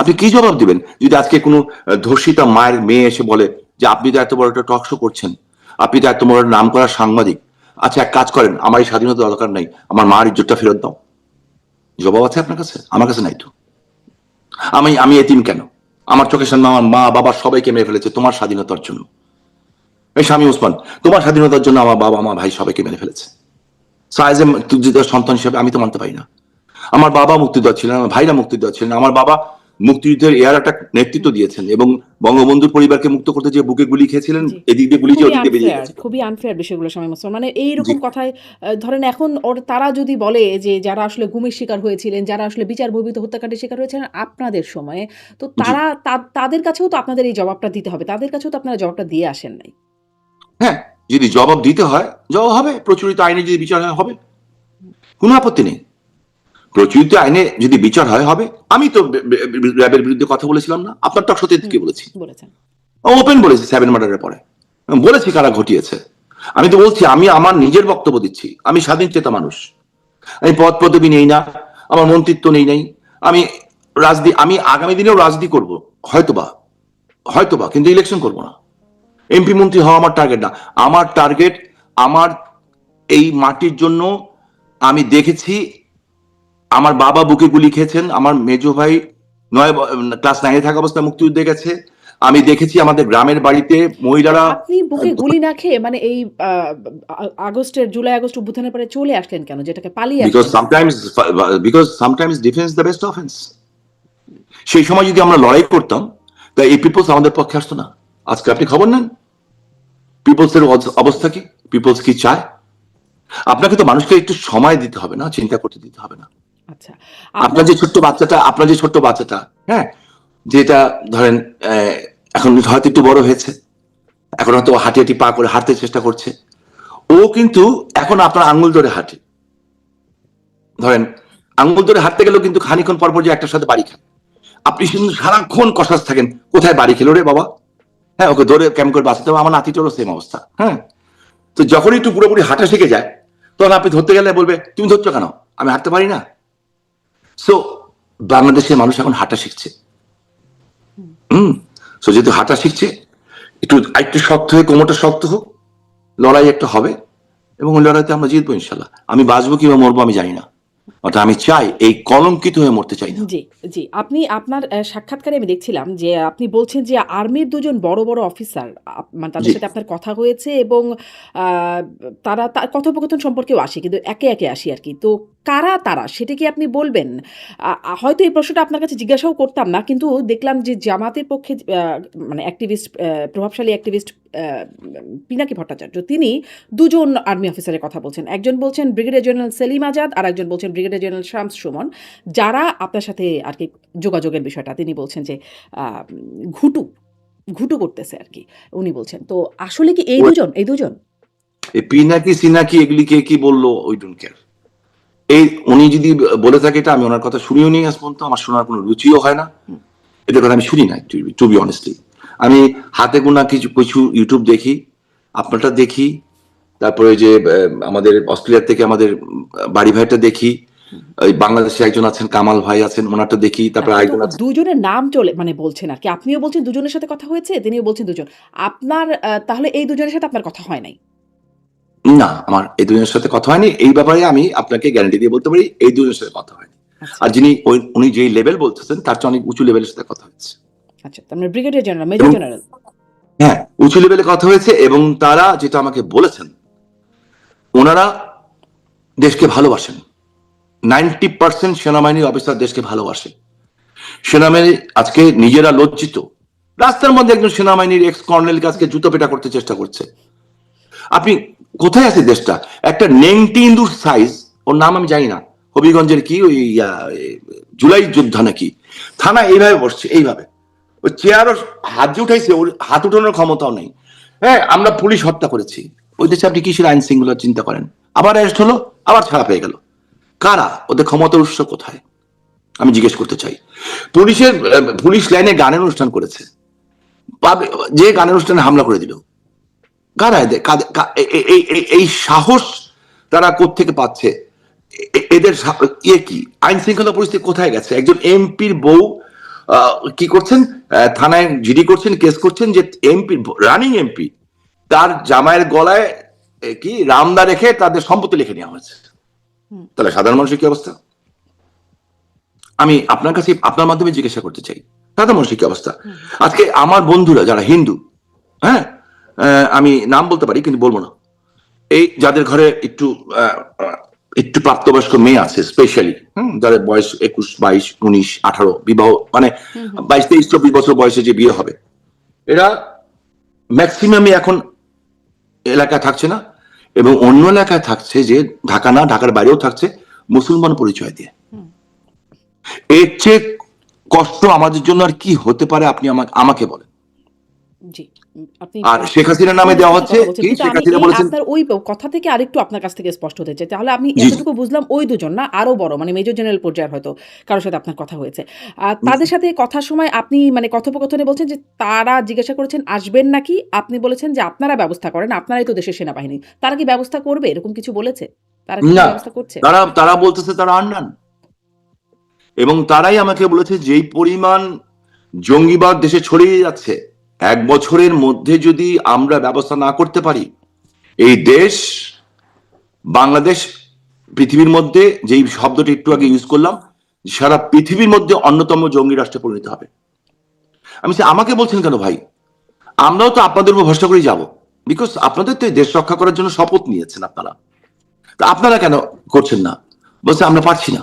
আপনি কি জবাব দিবেন যদি আজকে কোনো ধর্ষিতা মায়ের মেয়ে এসে বলে যে আপনি তো এত বড় একটা টক শো করছেন, আপনি তো এত বড় নাম করা সাংবাদিক, আচ্ছা এক কাজ করেন, আমার এই স্বাধীনতা দরকার নাই, আমার মার ইজ্জতটা ফেরত দাও। জবাব আছে আপনার কাছে? আমার কাছে নাই তো। আমি আমি এতিম কেন? আমার চোখের সামনে আমার মা বাবা সবাইকে মেরে ফেলেছে তোমার স্বাধীনতার জন্য। এই স্বামী ওসমান, তোমার স্বাধীনতার জন্য আমার বাবা আমার ভাই সবাইকে মেরে ফেলেছে। সাইজে মুক্তিযোদ্ধার সন্তান হিসেবে আমি তো মানতে পারি না। আমার বাবা মুক্তিযোদ্ধা ছিলেন, আমার ভাইরা মুক্তিযোদ্ধা ছিলেন, আমার বাবা মুক্তিযুদ্ধের এর একটা নেতৃত্ব দিয়েছেন এবং বঙ্গবন্ধুর পরিবারকে মুক্ত করতে যে বুকে গুলি খেয়েছিলেন, জি। এদিক দিয়ে গুলি খেয়ে খুবই ওদিক দিয়ে বেরিয়ে আনফেয়ার, গেছে। খুবই আনফেয়ার বিষয়গুলো শামীম ওসমান। মানে জি এইরকম কথায় ধরেন এখন তারা যদি বলে যে যারা আসলে গুমের শিকার হয়েছিলেন, যারা আসলে বিচার বহির্ভূত হত্যাকাণ্ডের শিকার হয়েছিলেন আপনাদের সময়ে, তো জি তারা তাদের কাছেও তো আপনাদের এই জবাবটা দিতে হবে। তাদের কাছেও তো আপনারা জবাবটা দিয়ে আসেন নাই। হ্যাঁ, যদি জবাব দিতে হয় জবাব হবে, প্রচলিত আইনে যদি বিচার হয় হবে, কোনো আপত্তি নেই। প্রচলিত আইনে যদি বিচার হয় হবে। আমি তো র্যাবের বিরুদ্ধে কথা বলেছিলাম না? আপনার টক শোতে হুম, কি বলেছি? বলেছেন। ওপেন বলেছি 7 মার্ডারের পরে, বলেছি কারা ঘটিয়েছে। আমি তো বলছি, আমি আমার নিজের বক্তব্য দিচ্ছি, আমি স্বাধীন চেতা মানুষ, আমি পদ পদবি নেই না, আমার মন্ত্রিত্ব নেই নাই, আমি আমি আগামী দিনেও রাজনীতি করব, হয়তোবা হয়তোবা, কিন্তু ইলেকশন করব না। এমপি মন্ত্রী হওয়া আমার টার্গেট না। আমার টার্গেট, আমার এই মাটির জন্য আমি দেখেছি আমার বাবা বুকে গুলি খেয়েছেন, আমার মেজো ভাই ক্লাস 9-এ থাকা অবস্থায় মুক্তিযুদ্ধে গেছে, আমি দেখেছি আমাদের গ্রামের বাড়িতে মহিলারা। আপনি বুকে গুলি না খেয়ে মানে এই জুলাই আগস্ট অভ্যুত্থানের পরে চলে আসলেন কেন? যেটাকে পালিয়ে বিকজ আসলেন কেন? Sometimes because sometimes defence the best offence. সেই সময় যদি আমরা লড়াই করতাম, তা এই পিপলস আমাদের পক্ষে আসতো না। আজকে আপনি খবর নেন পিপলস এর অবস্থা কি, পিপলস কি চায়। আপনাকে তো মানুষকে একটু সময় দিতে হবে না, চিন্তা করতে দিতে হবে না। আচ্ছা, আপনার আপনার যে ছোট্ট বাচ্চাটা, আপনার যে ছোট্ট বাচ্চাটা, হ্যাঁ, যেটা ধরেন এখন হয়তো একটু বড় হয়েছে, এখন হয়তো হাঁটি হাঁটি পা করে হাঁটতে চেষ্টা করছে, ও কিন্তু এখন আপনার আঙ্গুল ধরে হাঁটে। ধরেন আঙ্গুল ধরে হাঁটতে গেলেও কিন্তু খানিক্ষণ পর পর যে একটার সাথে বাড়ি খায়। আপনি শুধু সারাক্ষণ কষাস থাকেন, কোথায় বাড়ি খেলো রে বাবা, হ্যাঁ, ওকে ধরে কেমন করে বাঁচাতে হবে। আমার নাতিটারও সেম অবস্থা। হ্যাঁ, তো যখনই একটু পুরোপুরি হাঁটা শিখে যায়, তখন আপনি ধরতে গেলে বলবে তুমি ধরছো কেন, আমি হাঁটতে পারি না। সো বাংলাদেশের মানুষ এখন হাঁটা শিখছে। সো যেহেতু হাঁটা শিখছে, একটু শক্ত হয়ে, কোমরটা শক্ত হোক, লড়াই একটা হবে এবং ওই লড়াইতে আমরা জিতবো ইনশাল্লাহ। আমি বাঁচবো কিংবা মরবো আমি জানি না, অর্থাৎ আমি চাই এই কলঙ্কিত হয়ে মরতে চাই না। জি, জি। আপনি আপনার সাক্ষাৎকারে আমি দেখছিলাম যে আপনি বলছেন যে আর্মির ২ জন বড়, বড় অফিসার মানে তাদের জি সাথে আপনার কথা হয়েছে এবং আ তারা কথোপকথন সম্পর্কেও আসি। কিন্তু একে, একে আসি আরকি। তো কারা তারা? সেটা কি আপনি বলবেন? আ আ হয়তো এই প্রশ্নটা আপনার কাছে জিজ্ঞাসাও করতাম না। কিন্তু দেখলাম যে জামাতের পক্ষে মানে অ্যাক্টিভিস্ট প্রভাবশালী অ্যাক্টিভিস্ট আ পিনাকি ভট্টাচার্য তিনি ২ জন আর্মি অফিসারের কথা বলছেন। একজন বলছেন ব্রিগেডিয়ার জেনারেল সেলিম আজাদ, আরেকজন বলছেন ব্রিগেডিয়ার জেনারেল শামস সুমন। যারা আপনার সাথে আরকি যোগাযোগের বিষয়টা তিনি বলছেন যে আ ঘুটু, ঘুটু করতেছে আরকি। উনি বলছেন। তো আসলে কি এই ২ জন? এই ২ জন? এই পিনাকি সিনাকি এগুলি কে কি বললো, ওই ডোন্ট কেয়ার। এই উনি যদি বলে থাকে এটা, আমি ওনার কথা শুনিও নি আজ পর্যন্ত, আমার শোনার কোনো রুচিও হয় না, হুম, এদের কথা আমি শুনি না। টু বি অনেস্টলি আমি হাতে গোনা কিছু কিছু ইউটিউব দেখি, আপনারটা দেখি, তারপরে যে আমাদের অস্ট্রেলিয়া থেকে আমাদের বাড়ি ভাইটা দেখি, হুম। ওই বাংলাদেশে একজন আছেন কামাল ভাই আছেন, ওনারটা দেখি, তারপরে আচ্ছা, তো আরেকজন আছেন। ২ জনের নাম মানে বলছেন আরকি। আপনিও বলছেন ২ জনের সাথে কথা হয়েছে, তিনিও বলছেন ২ জন। আপনার তাহলে এই ২ জনের সাথে আপনার কথা হয় নাই? না, আমার এই দুজনের সাথে কথা হয়নি। এই ব্যাপারে আমি আপনাকে গ্যারান্টি দিয়ে বলতে পারি এই দুজনের সাথে কথা হয়নি। আচ্ছা, আর উনি যেই লেভেল বলতেছেন তার চেয়ে অনেক উঁচু লেভেলের সাথে কথা হয়েছে। আচ্ছা। তার মানে ব্রিগেডিয়ার জেনারেল, মেজর এবং জেনারেল। হ্যাঁ, উঁচু লেভেলে কথা হয়েছে এবং তারা যেটা আমাকে বলেছেন, ওনারা দেশকে ভালোবাসেন। 90% সেনাবাহিনীর অফিসার দেশকে ভালোবাসে। সেনাবাহিনী আজকে নিজেরা লজ্জিত, রাস্তার মধ্যে একজন সেনাবাহিনীর এক্স কর্নেল কাছকে জুতো পেটা করতে চেষ্টা করছে। আপনি কোথায় আছে দেশটা? একটা নেংটি ইন্দুর সাইজ, ওর নাম আমি জানি না, হবিগঞ্জের কি ওই জুলাই যোদ্ধা নাকি, থানা এইভাবে বসছে, এইভাবে ওই চেয়ারও হাত যে উঠাইছে, ওর হাত উঠানোর ক্ষমতাও নেই। হ্যাঁ, আমরা পুলিশ হত্যা করেছি। ওই দেশে আপনি কিসের আইন শৃঙ্খলা চিন্তা করেন? আবার অ্যারেস্ট হলো, আবার ছাড়া পেয়ে গেল। কারা? ওদের ক্ষমতার উৎস কোথায় আমি জিজ্ঞেস করতে চাই। পুলিশ লাইনে গানের অনুষ্ঠান করেছে, যে গানের অনুষ্ঠানে হামলা করে দিল, কারা এই সাহস তারা কোত্থেকে পাচ্ছে? এদের ইয়ে কি, আইন শৃঙ্খলা পরিস্থিতি কোথায় গেছে? একজন এমপির বউ কি করছেন, থানায় জিডি করছেন, কেস করছেন যে এমপি, রানিং এমপি, তার জামাইয়ের গলায় কি রামদা রেখে তাদের সম্পত্তি লিখে নেওয়া হয়েছে। তাহলে সাধারণ মানুষের কি অবস্থা? আমি আপনার কাছে আপনার মাধ্যমে জিজ্ঞাসা করতে চাই, সাধারণ মানুষের কি অবস্থা? আজকে আমার বন্ধুরা যারা হিন্দু, হ্যাঁ, আমি নাম বলতে পারি কিন্তু বলবো না, এই যাদের ঘরে একটু প্রাপ্তবয়স্ক মেয়ে আছে, স্পেশালি যাদের বয়স 21, 22, 19, 18, বিবাহ মানে 22, 23, 24 বছর বয়সে যে বিয়ে হবে, এরা ম্যাক্সিমামই এখন এলাকায় থাকছে না, এবং অন্য এলাকায় থাকছে, যে ঢাকা না, ঢাকার বাইরেও থাকছে মুসলমান পরিচয় দিয়ে। এর চেয়ে কষ্ট আমাদের জন্য আর কি হতে পারে? আপনি আমাকে বলেন। জি, আপনি আর শেখ হাসিনার নামে দেওয়া হচ্ছে কি? কিন্তু শেখ আমি হাসিনা বলেছেন, আপনার ওই কথা থেকে আরেকটু আপনার কাছ থেকে স্পষ্ট হতে চাই। তাহলে আমি জি। এতটুকু বুঝলাম ওই দুজন না, আরো বড় মানে মেজর জেনারেল পর্যায়ের হয়তো কারোর সাথে আপনার কথা হয়েছে। তাদের সাথে কথার সময় আপনি মানে কথোপকথনে বলছেন যে তারা জিজ্ঞাসা করেছেন আসবেন নাকি? আপনি বলেছেন যে আপনারা ব্যবস্থা করেন, আপনারাই তো দেশের সেনাবাহিনী। তারা কি ব্যবস্থা করবে? এরকম কিছু বলেছে? তারা কি না, ব্যবস্থা করছে? তারা বলতেছে তারা আননান, এবং তারাই আমাকে বলেছে যেই পরিমাণ জঙ্গিবাদ দেশে ছড়িয়ে যাচ্ছে, 1 বছরের মধ্যে যদি আমরা ব্যবস্থা না করতে পারি, এই দেশ, বাংলাদেশ, পৃথিবীর মধ্যে, যেই শব্দটি একটু আগে ইউজ করলাম, সারা পৃথিবীর মধ্যে অন্যতম জঙ্গি রাষ্ট্রে পরিণত হবে। আমি আমাকে বলছেন কেন ভাই? আমরাও তো আপনাদের উপর ভরসা করেই যাব, বিকজ আপনাদের তো দেশ রক্ষা করার জন্য শপথ নিয়েছেন আপনারা। তা আপনারা কেন করছেন না? বলছে আমরা পারছি না।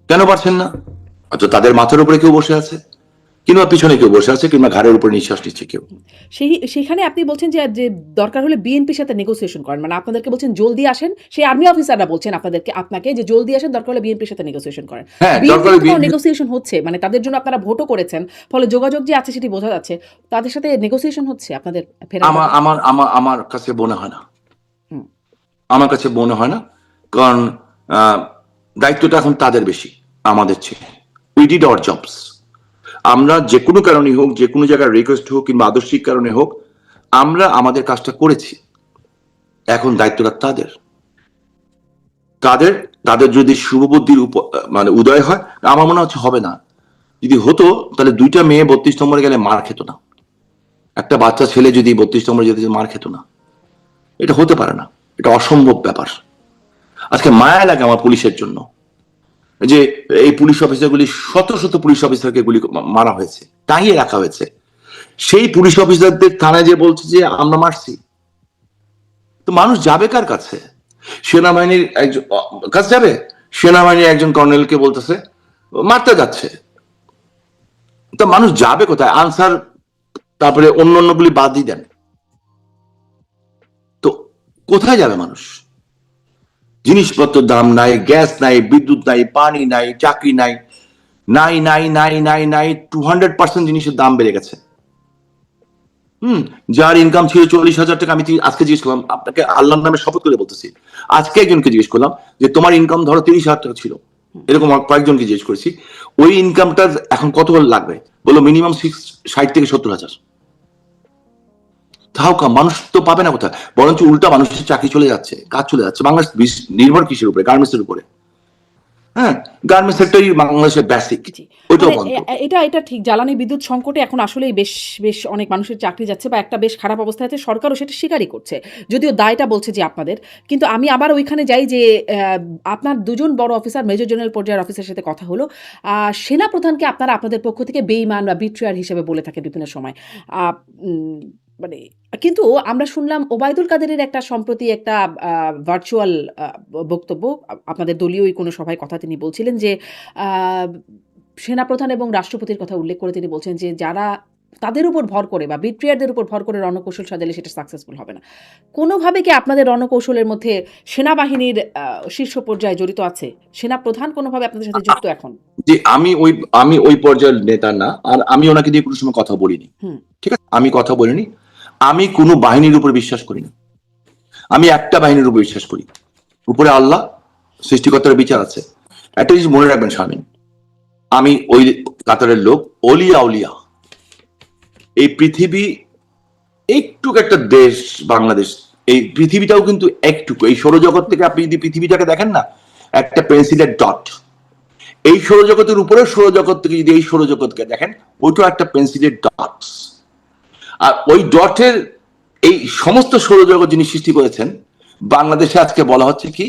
কেন পারছেন না? হয়তো তাদের মাথার উপরে কেউ বসে আছে, কিংবা পিছনে কেউ বসে আছে, কিংবা ঘাড়ের উপরে নিঃশ্বাস নিচ্ছে কেউ। সেখানে আপনি বলছেন যে দরকার হলে বিএনপির সাথে নেগোসিয়েশন করেন। মানে আপনাদেরকে বলছেন জলদি আসেন। সেই আর্মি অফিসাররা বলছেন আপনাকে যে জলদি আসেন, দরকার হলে বিএনপির সাথে নেগোসিয়েশন করেন। হ্যাঁ, দরকার বিএনপির সাথে নেগোসিয়েশন হচ্ছে, মানে তাদের জন্য আপনারা ভোটও করেছেন। ফলে যোগাযোগ যে আছে সেটি বোঝা যাচ্ছে। তাদের সাথে নেগোসিয়েশন হচ্ছে আপনাদের ফেরার ব্যাপারে? আমার কাছে মনে হয় না। আমার কাছে মনে হয় না, কারণ দায়িত্বটা এখন তাদের বেশি আমাদের চেয়ে। We did our jobs. আমরা যে কোনো কারণে হোক, যে কোনো জায়গায় রিকোয়েস্ট হোক, কিংবা আদর্শিক কারণে হোক, আমরা আমাদের কাজটা করেছি। এখন দায়িত্বটা তাদের যদি শুভবুদ্ধির মানে উদয় হয়, আমার মনে হচ্ছে হবে না। যদি হতো তাহলে 2টা মেয়ে 32 নম্বরে গেলে মার খেত না, একটা বাচ্চা ছেলে যদি 32 নম্বরে যেতে মার খেত না। এটা হতে পারে না, এটা অসম্ভব ব্যাপার। আজকে মায়া লাগে আমার পুলিশের জন্য, যে এই পুলিশ অফিসারগুলি, শত শত পুলিশ অফিসারকে গুলি মারা হয়েছে, টাঙিয়ে রাখা হয়েছে। সেই পুলিশ অফিসারদের থানায় যে বলছে যে আমরা মারছি, তো মানুষ যাবে কার কাছে? সেনাবাহিনীর একজন কাছে যাবে? সেনাবাহিনীর একজন কর্নেলকে বলতেছে মারতে যাচ্ছে, তো মানুষ যাবে কোথায়? আনসার, তারপরে অন্যগুলি বাদই দেন, তো কোথায় যাবে মানুষ? জিনিসপত্রের দাম নাই, গ্যাস নাই, বিদ্যুৎ নাই, পানি নাই, চাকরি নাই, 200% জিনিসের দাম বেড়ে গেছে। যার ইনকাম ছিল 40,000 টাকা, আমি আজকে জিজ্ঞেস করলাম, আপনাকে আল্লাহর নামে শপথ করে বলতেছি, আজকে একজনকে জিজ্ঞেস করলাম যে তোমার ইনকাম ধরো 30,000 টাকা ছিল, এরকম কয়েকজনকে জিজ্ঞেস করেছি, ওই ইনকামটা এখন কত লাগবে? বললো মিনিমাম 60 থেকে 70,000। তাও মানুষ তো পাবে না কোথায়? বরঞ্চ উল্টা মানুষের চাকরি চলে যাচ্ছে, কাজ চলে যাচ্ছে। বাংলাদেশ নির্ভর কিসের উপরে? গার্মেন্টসের উপরে। হ্যাঁ, গার্মেন্টস সেক্টরই বাংলাদেশের বেসিক। ওইটাও বন্ধ। এটা ঠিক। জ্বালানি বিদ্যুৎ সংকটে এখন আসলেই বেশ অনেক মানুষের চাকরি যাচ্ছে, বা একটা বেশ খারাপ অবস্থায় আছে। সরকারও সেটা স্বীকারই করছে, যদিও দায়টা বলছে যে আপনাদের। কিন্তু আমি আবার ওইখানে যাই যে আপনার 2জন বড় অফিসার, মেজর জেনারেল পর্যায়ের অফিসারের সাথে কথা হলো। সেনাপ্রধানকে আপনারা আপনাদের পক্ষ থেকে বেঈমান বা বিট্রেয়ার হিসেবে বলে থাকেন বিভিন্ন সময়। মানে কিন্তু আমরা শুনলাম ওবায়দুল কাদেরের একটা সম্প্রতি একটা ভার্চুয়াল বক্তব্য, আপনাদের দলীয়ই কোনো সভায় কথা তিনি বলছিলেন যে সেনাপ্রধান এবং রাষ্ট্রপতির কথা উল্লেখ করে তিনি বলছেন যে যারা তাদের উপর ভর করে বা বিট্রেয়ারদের উপর ভর করে রণকৌশল সাজালে সেটা সাকসেসফুল হবে না। কোনোভাবে কি আপনাদের রণকৌশলের মধ্যে সেনাবাহিনীর শীর্ষ পর্যায়ে জড়িত আছে? সেনাপ্রধান কোনোভাবে আপনাদের সাথে যুক্ত এখন? যে আমি ওই পর্যায়ের নেতা না, আর আমি ওনাকে দিয়ে কোনো সময় কথা বলিনি। ঠিক আছে, আমি কথা বলিনি। আমি কোনো বাহিনীর উপর বিশ্বাস করি না। আমি একটা বাহিনীর উপর বিশ্বাস করি, উপরে আল্লাহ, সৃষ্টিকর্তার বিচার আছে। একটা জিনিস মনে রাখবেন শামীম, আমি ওই কাতারের লোক, অলিয়া উলিয়া, এই পৃথিবী একটু একটা দেশ, বাংলাদেশ, এই পৃথিবীটাও কিন্তু একটুকু, এই সৌরজগৎ থেকে আপনি যদি পৃথিবীটাকে দেখেন না, একটা পেন্সিলের ডট। এই সৌরজগতের উপরে সৌরজগৎ থেকে যদি এই সৌরজগৎকে দেখেন, ওইটাও একটা পেন্সিলের ডট। আর ওই ডটের এই সমস্ত সৌরজগৎ যিনি সৃষ্টি করেছেন, বাংলাদেশে আজকে বলা হচ্ছে কি,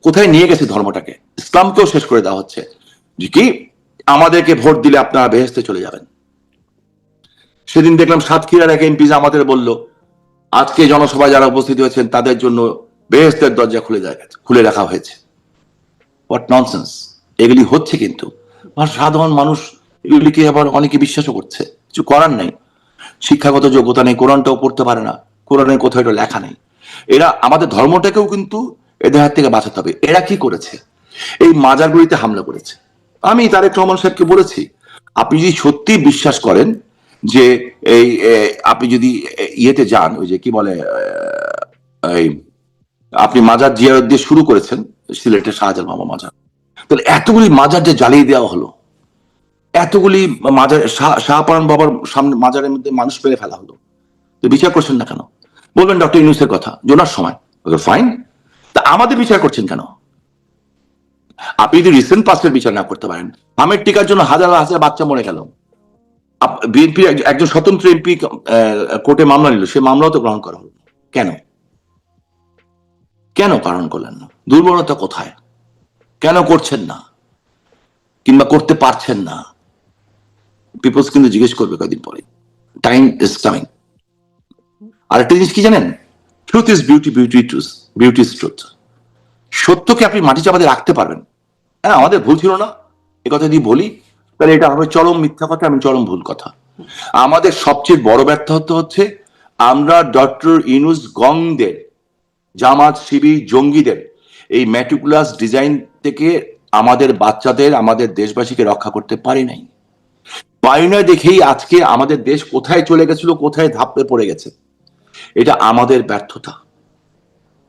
কোথায় নিয়ে গেছে ধর্মটাকে, ইসলামকেও শেষ করে দেওয়া হচ্ছে যে কি আমাদেরকে ভোট দিলে আপনারা বেহেশতে চলে যাবেন। সেদিন দেখলাম সাতক্ষীরার এক এমপি আমাদের বলল, আজকে জনসভায় যারা উপস্থিত হয়েছেন তাদের জন্য বেহেশতের দরজা খুলে রাখা হয়েছে। What nonsense! এগুলি হচ্ছে কিন্তু, আর সাধারণ মানুষ এগুলিকে আবার অনেকে বিশ্বাসও করছে। কিছু করার নেই, শিক্ষাগত যোগ্যতা নেই, কোরআনটাও পড়তে পারে না, কোরআনের কোথাও এটা লেখা নেই। এরা আমাদের ধর্মটাকেও কিন্তু এদের হাত থেকে বাঁচাতে হবে। এরা কি করেছে? এই মাজারগুলিতে হামলা করেছে। আমি তারেক রহমান সাহেবকে বলেছি, আপনি যদি সত্যি বিশ্বাস করেন যে এই আপনি যদি ইয়েতে যান, ওই যে কি বলে, এই আপনি মাজার জিয়ারত দিয়ে শুরু করেছেন সিলেটের শাহজালাল মামা মাজার, তাহলে এতগুলি মাজার যে জ্বালিয়ে দেওয়া হলো, এতগুলি মাজার, শাহপারান বাবার সামনে মাজারের মধ্যে মানুষ পেরে ফেলা হলো, তো বিচার করছেন না কেন? বলবেন ডক্টর ইউনূসের কথা, জোনার সময়, ফাইন, তা আমাদের বিচার করছেন কেন? আপনি যদি রিসেন্ট পাস্টের বিচার না করতে পারেন, আমের টিকার জন্য হাজার হাজার বাচ্চা মরে গেল, বিএনপি একজন স্বতন্ত্র এমপি কোর্টে মামলা নিল, সে মামলাও তো গ্রহণ করা হলো, কেন? কেন পালন করলেন না? দুর্বলতা কোথায়? কেন করছেন না, কিংবা করতে পারছেন না? পিপলস কিন্তু জিজ্ঞেস করবে কয়েকদিন পরে। Time is coming. আর একটা জিনিস কি জানেন? Truth is beauty, beauty truth, beauty is truth. সত্যকে আপনি মাটি চাপাতে রাখতে পারবেন। হ্যাঁ, আমাদের ভুল ছিল না, এ কথা যদি বলি তাহলে এটা হবে চরম মিথ্যা কথা, আমি চরম ভুল কথা। আমাদের সবচেয়ে বড় ব্যর্থতা হচ্ছে আমরা ডক্টর ইউনূস গংদের, জামাত শিবির জঙ্গিদের এই ম্যাটিকুলাস ডিজাইন থেকে আমাদের বাচ্চাদের, আমাদের দেশবাসীকে রক্ষা করতে পারি নাই। পারি না দেখেই আজকে আমাদের দেশ কোথায় চলে গেছিল, কোথায় ধাপে পড়ে গেছে। এটা আমাদের ব্যর্থতা,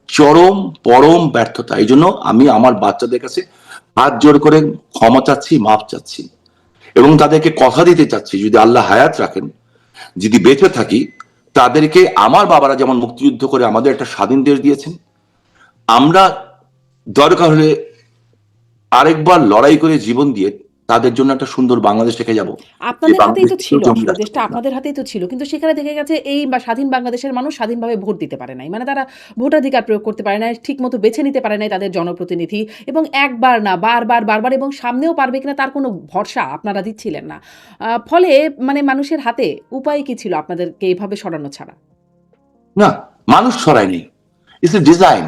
চরম পরম ব্যর্থতা। এই জন্য আমি আমার বাচ্চাদের কাছে হাত জোড় করে ক্ষমা চাচ্ছি, মাপ চাচ্ছি, এবং তাদেরকে কথা দিতে চাচ্ছি, যদি আল্লাহ হায়াত রাখেন, যদি বেঁচে থাকি, তাদেরকে আমার বাবারা যেমন মুক্তিযুদ্ধ করে আমাদের একটা স্বাধীন দেশ দিয়েছেন, আমরা দরকার হলে আরেকবার লড়াই করে জীবন দিয়ে তাদের জন্য একটা সুন্দর বাংলাদেশ রেখে যাব। আপনাদের হাতেই তো ছিল, আসলে দেশটা আপনাদের হাতেই তো ছিল, কিন্তু সেখানে দেখা গেছে এই বা স্বাধীন বাংলাদেশের মানুষ স্বাধীনভাবে ভোট দিতে পারে নাই, মানে তারা ভোটাধিকার প্রয়োগ করতে পারে নাই, ঠিক মতো বেছে নিতে পারে নাই তাদের জনপ্রতিনিধি, এবং একবার না বারবার, এবং সামনেও পারবে কিনা তার কোনো ভরসা আপনারা দিচ্ছিলেন না। ফলে মানে মানুষের হাতে উপায় কি ছিল আপনাদেরকে এইভাবে সরানো ছাড়া? না, মানুষ ছড়ায়নি, ইটস এ ডিজাইন।